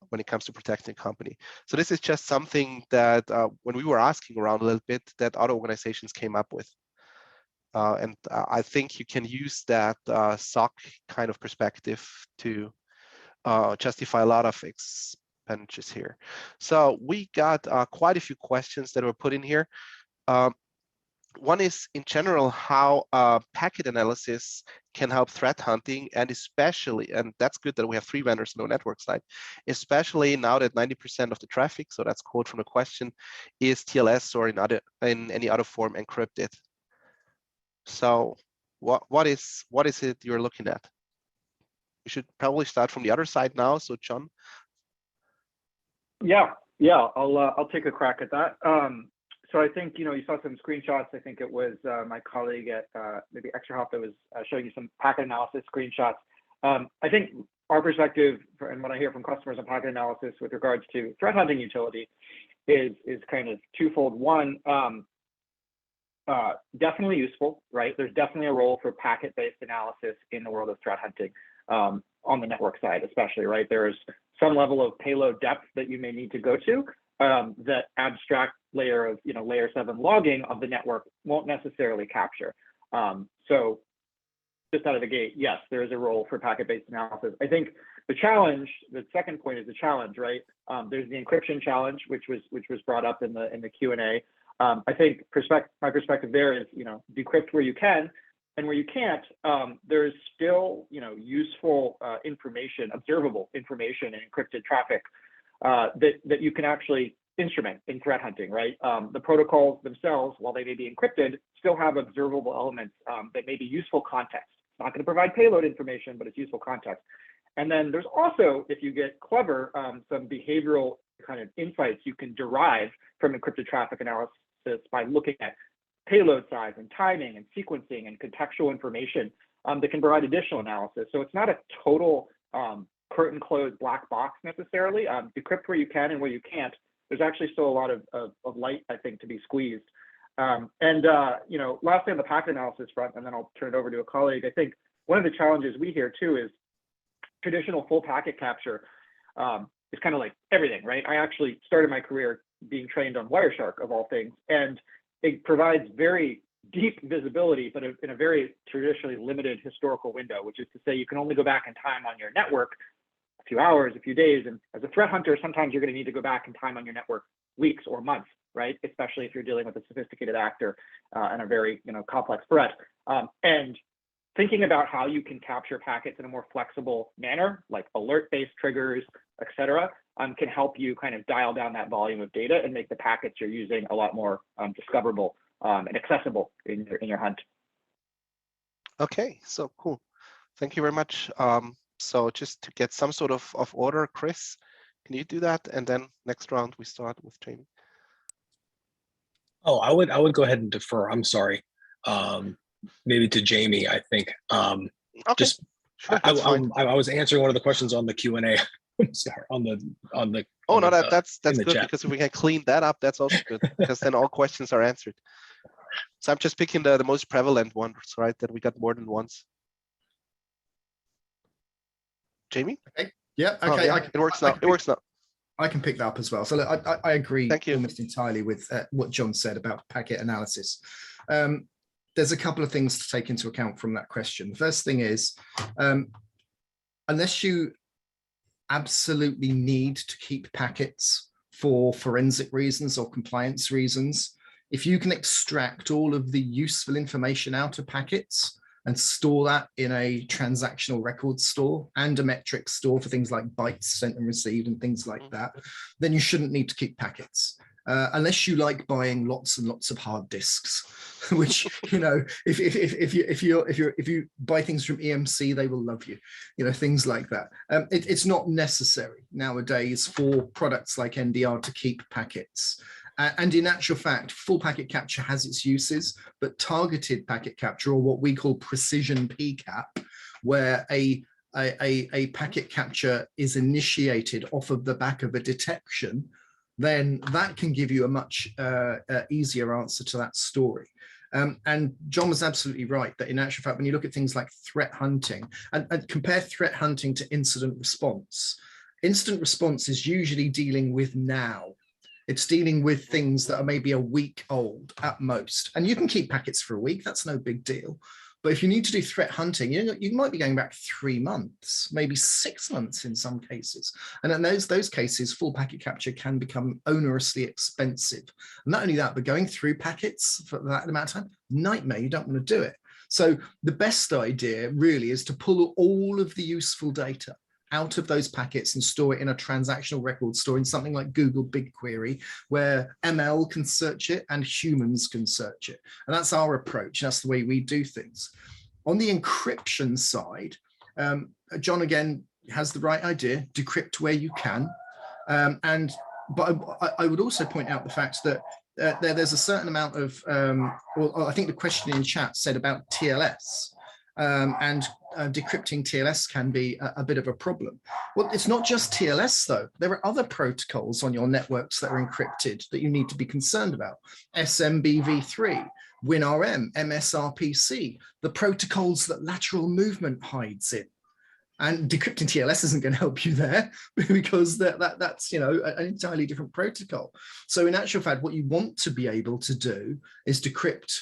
when it comes to protecting a company. So this is just something that when we were asking around a little bit, that other organizations came up with. And I think you can use that SOC kind of perspective to justify a lot of expenditures here. So we got quite a few questions that were put in here. One is, in general, how packet analysis can help threat hunting, and especially, and that's good that we have 3 vendors on the network side, especially now that 90% of the traffic, so that's quote from the question, is TLS or in any other form encrypted. So what is it you're looking at? We should probably start from the other side now. So John. Yeah, I'll take a crack at that. So I think, you saw some screenshots. I think it was my colleague at maybe ExtraHop that was showing you some packet analysis screenshots. I think our perspective, and what I hear from customers on packet analysis with regards to threat hunting utility is kind of twofold. One, definitely useful, right? There's definitely a role for packet-based analysis in the world of threat hunting on the network side, especially, right? There's some level of payload depth that you may need to go to that abstract layer of, layer 7 logging of the network won't necessarily capture. So just out of the gate, yes, there is a role for packet-based analysis. I think the challenge, the second point is the challenge, right? There's the encryption challenge, which was brought up in the Q&A. I think my perspective there is, decrypt where you can, and where you can't, there's still, useful information, observable information and encrypted traffic that you can actually instrument in threat hunting, right? The protocols themselves, while they may be encrypted, still have observable elements that may be useful context. It's not going to provide payload information, but it's useful context. And then there's also, if you get clever, some behavioral kind of insights you can derive from encrypted traffic analysis by looking at payload size and timing and sequencing and contextual information that can provide additional analysis. So it's not a total curtain closed black box necessarily. Decrypt where you can and where you can't. There's actually still a lot of light, I think, to be squeezed. Lastly on the packet analysis front, and then I'll turn it over to a colleague. I think one of the challenges we hear too is traditional full packet capture is kind of like everything, right? I actually started my career being trained on Wireshark of all things, and it provides very deep visibility, but in a very traditionally limited historical window, which is to say you can only go back in time on your network a few hours, a few days. And as a threat hunter, sometimes you're going to need to go back in time on your network weeks or months, right? Especially if you're dealing with a sophisticated actor and a very complex threat. And thinking about how you can capture packets in a more flexible manner, like alert-based triggers, et cetera, can help you kind of dial down that volume of data and make the packets you're using a lot more discoverable and accessible in your hunt. Okay, so cool. Thank you very much. So just to get some sort of order, Chris, can you do that? And then next round we start with Jamie. Oh, I would go ahead and defer. I'm sorry. Maybe to Jamie, I think. Okay. Just Sure, I was answering one of the questions on the Q&A. I'm sorry, on the. Oh no, that's good chat. because if we can clean that up, that's also good because then all questions are answered. So I'm just picking the most prevalent ones, right? That we got more than once. Jamie? Okay. Yeah. Okay. Oh, yeah. It works now. It works now. I can pick that up as well. So look, I agree almost entirely with what John said about packet analysis. There's a couple of things to take into account from that question. The first thing is, unless you absolutely need to keep packets for forensic reasons or compliance reasons, if you can extract all of the useful information out of packets and store that in a transactional record store and a metric store for things like bytes sent and received and things like that, then you shouldn't need to keep packets. unless you like buying lots and lots of hard disks, which, you know, if you buy things from EMC, they will love you, you know, things like that. It's not necessary nowadays for products like NDR to keep packets. And in actual fact, full packet capture has its uses, but targeted packet capture, or what we call precision PCAP, where a packet capture is initiated off of the back of a detection, then that can give you a much easier answer to that story. And John was absolutely right that in actual fact, when you look at things like threat hunting and compare threat hunting to incident response is usually dealing with now. It's dealing with things that are maybe a week old at most. And you can keep packets for a week, that's no big deal. But if you need to do threat hunting, you might be going back 3 months, maybe 6 months in some cases. And in those cases, full packet capture can become onerously expensive. And not only that, but going through packets for that amount of time, nightmare, you don't want to do it. So the best idea really is to pull all of the useful data out of those packets and store it in a transactional record store in something like Google BigQuery, where ML can search it and humans can search it. And that's our approach. That's the way we do things. On the encryption side, John again has the right idea, decrypt where you can. But I would also point out the fact that there's a certain amount of, well, I think the question in chat said about TLS. And decrypting TLS can be a bit of a problem. Well, it's not just TLS though. There are other protocols on your networks that are encrypted that you need to be concerned about. SMBv3, WinRM, MSRPC, the protocols that lateral movement hides in. And decrypting TLS isn't going to help you there because that's, you know, an entirely different protocol. So in actual fact, what you want to be able to do is decrypt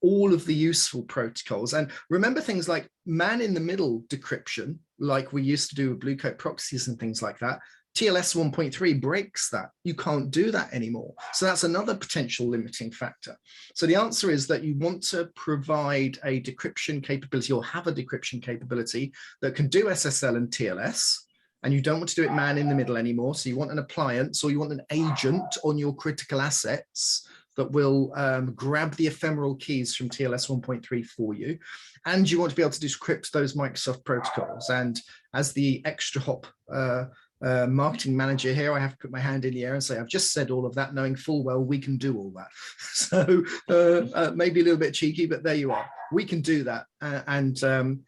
all of the useful protocols. And remember things like man-in-the-middle decryption, like we used to do with blue coat proxies and things like that. TLS 1.3 breaks that. You can't do that anymore. So that's another potential limiting factor. So the answer is that you want to provide a decryption capability or have a decryption capability that can do SSL and TLS, and you don't want to do it man in the middle anymore. So you want an appliance or you want an agent on your critical assets that will grab the ephemeral keys from TLS 1.3 for you. And you want to be able to decrypt those Microsoft protocols. And as the extra hop marketing manager here, I have to put my hand in the air and say, I've just said all of that, knowing full well we can do all that. So maybe a little bit cheeky, but there you are. We can do that. And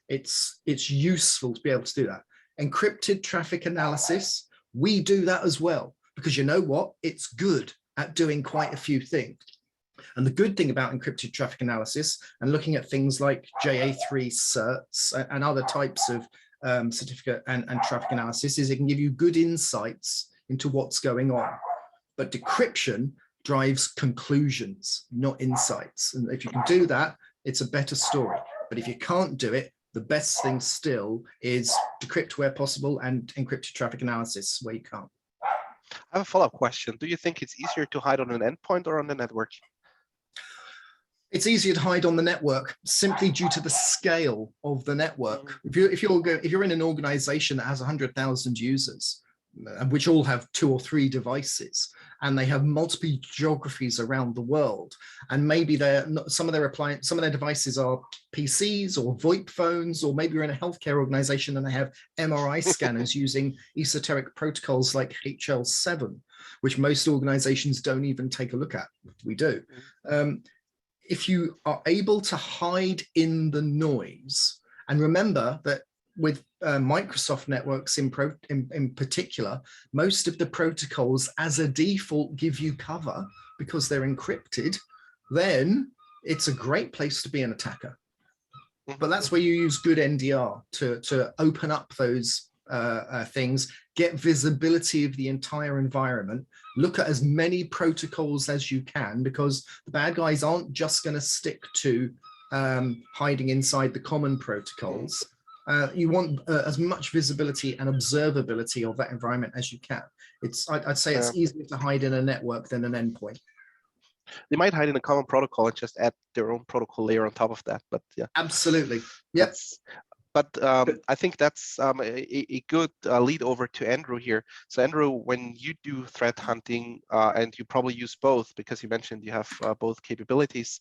it's useful to be able to do that. Encrypted traffic analysis, we do that as well, because you know what? It's good at doing quite a few things. And the good thing about encrypted traffic analysis and looking at things like JA3 certs and other types of certificate and traffic analysis is it can give you good insights into what's going on. But decryption drives conclusions, not insights. And if you can do that, it's a better story. But if you can't do it, the best thing still is decrypt where possible and encrypted traffic analysis where you can't. I have a follow-up question. Do you think it's easier to hide on an endpoint or on the network? It's easier to hide on the network simply due to the scale of the network. If you're in an organization that has 100,000 users, which all have 2 or 3 devices, and they have multiple geographies around the world, and maybe some of their devices are PCs or VoIP phones, or maybe you're in a healthcare organization and they have MRI scanners using esoteric protocols like HL7, which most organizations don't even take a look at. We do. If you are able to hide in the noise, and remember that with Microsoft networks in particular, most of the protocols as a default give you cover because they're encrypted, then it's a great place to be an attacker. But that's where you use good NDR to open up those things, get visibility of the entire environment, look at as many protocols as you can, because the bad guys aren't just going to stick to hiding inside the common protocols. You want as much visibility and observability of that environment as you can. I'd say it's easier to hide in a network than an endpoint. They might hide in a common protocol and just add their own protocol layer on top of that, but yeah. Absolutely. Yep. But I think that's a good lead over to Andrew here. So Andrew, when you do threat hunting, and you probably use both because you mentioned you have both capabilities,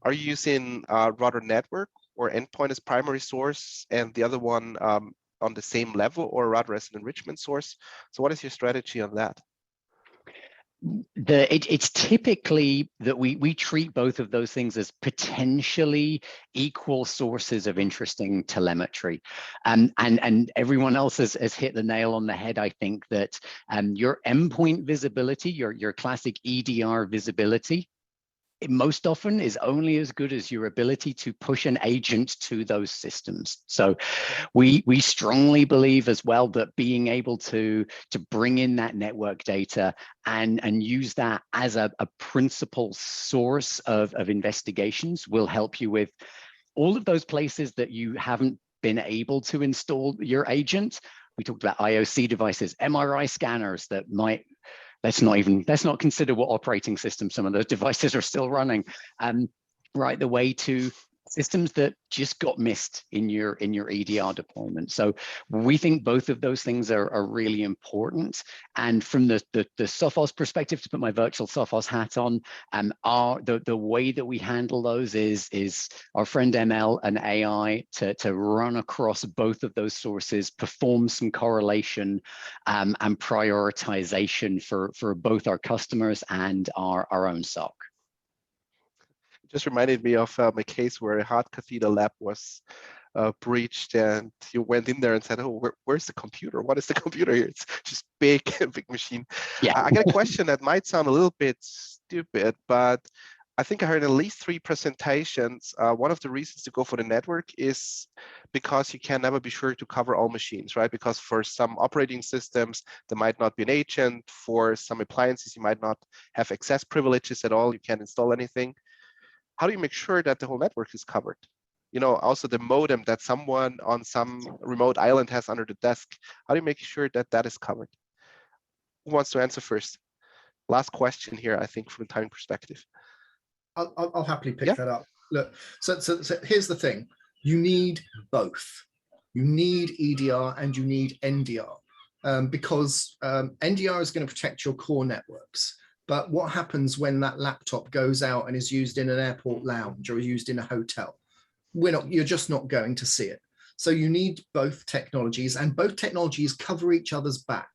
are you using rather network or endpoint as primary source and the other one on the same level, or rather as an enrichment source? So what is your strategy on that? It's typically that we treat both of those things as potentially equal sources of interesting telemetry, and everyone else has hit the nail on the head. I think that your endpoint visibility, your classic EDR visibility, it most often is only as good as your ability to push an agent to those systems. So we strongly believe as well that being able to bring in that network data and use that as a principal source of investigations will help you with all of those places that you haven't been able to install your agent. We talked about IOC devices, MRI scanners that might, let's not consider what operating system some of those devices are still running, right the way to systems that just got missed in your EDR deployment. So we think both of those things are really important. And from the Sophos perspective, to put my virtual Sophos hat on, the way that we handle those is our friend ML and AI to run across both of those sources, perform some correlation and prioritization for both our customers and our own SOC. Just reminded me of a case where a heart catheter lab was breached, and you went in there and said, "Oh, where's the computer? What is the computer here? It's just big, big machine." Yeah. I got a question that might sound a little bit stupid, but I think I heard at least 3 presentations. One of the reasons to go for the network is because you can never be sure to cover all machines, right? Because for some operating systems, there might not be an agent. For some appliances, you might not have access privileges at all. You can't install anything. How do you make sure that the whole network is covered? You know, also the modem that someone on some remote island has under the desk. How do you make sure that that is covered? Who wants to answer first? Last question here, I think, from a time perspective. I'll happily pick that up. Look, so here's the thing. You need both. You need EDR and you need NDR, because NDR is going to protect your core networks. But what happens when that laptop goes out and is used in an airport lounge or used in a hotel? You're just not going to see it. So you need both technologies, and both technologies cover each other's back.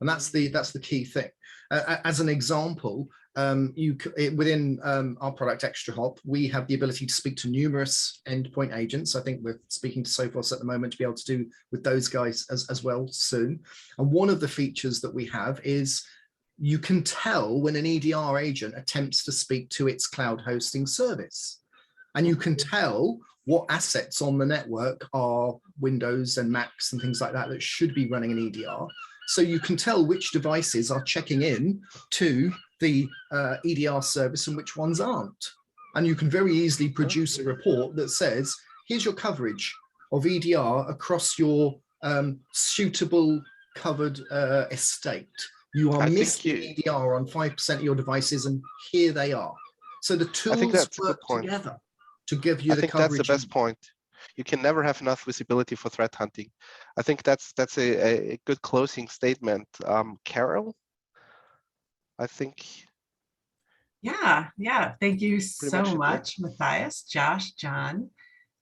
And that's the key thing. As an example, within our product ExtraHop, we have the ability to speak to numerous endpoint agents. I think we're speaking to Sophos at the moment to be able to do with those guys as well soon. And one of the features that we have is you can tell when an EDR agent attempts to speak to its cloud hosting service. And you can tell what assets on the network are Windows and Macs and things like that should be running an EDR. So you can tell which devices are checking in to the EDR service and which ones aren't. And you can very easily produce a report that says, here's your coverage of EDR across your suitable covered estate. You are missing EDR on 5% of your devices, and here they are. So the tools work together to give you the coverage. I think that's the best point. You can never have enough visibility for threat hunting. I think that's a good closing statement. Carol, I think. Yeah. Thank you so much, yeah. Matthias, Josh, John,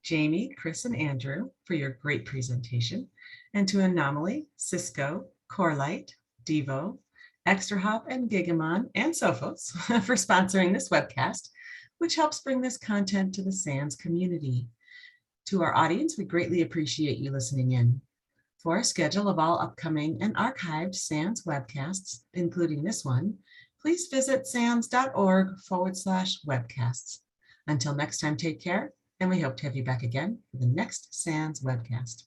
Jamie, Chris, and Andrew for your great presentation, and to Anomaly, Cisco, Corelight, Devo, ExtraHop, and Gigamon, and Sophos for sponsoring this webcast, which helps bring this content to the SANS community. To our audience, we greatly appreciate you listening in. For a schedule of all upcoming and archived SANS webcasts, including this one, please visit sans.org/webcasts. Until next time, take care, and we hope to have you back again for the next SANS webcast.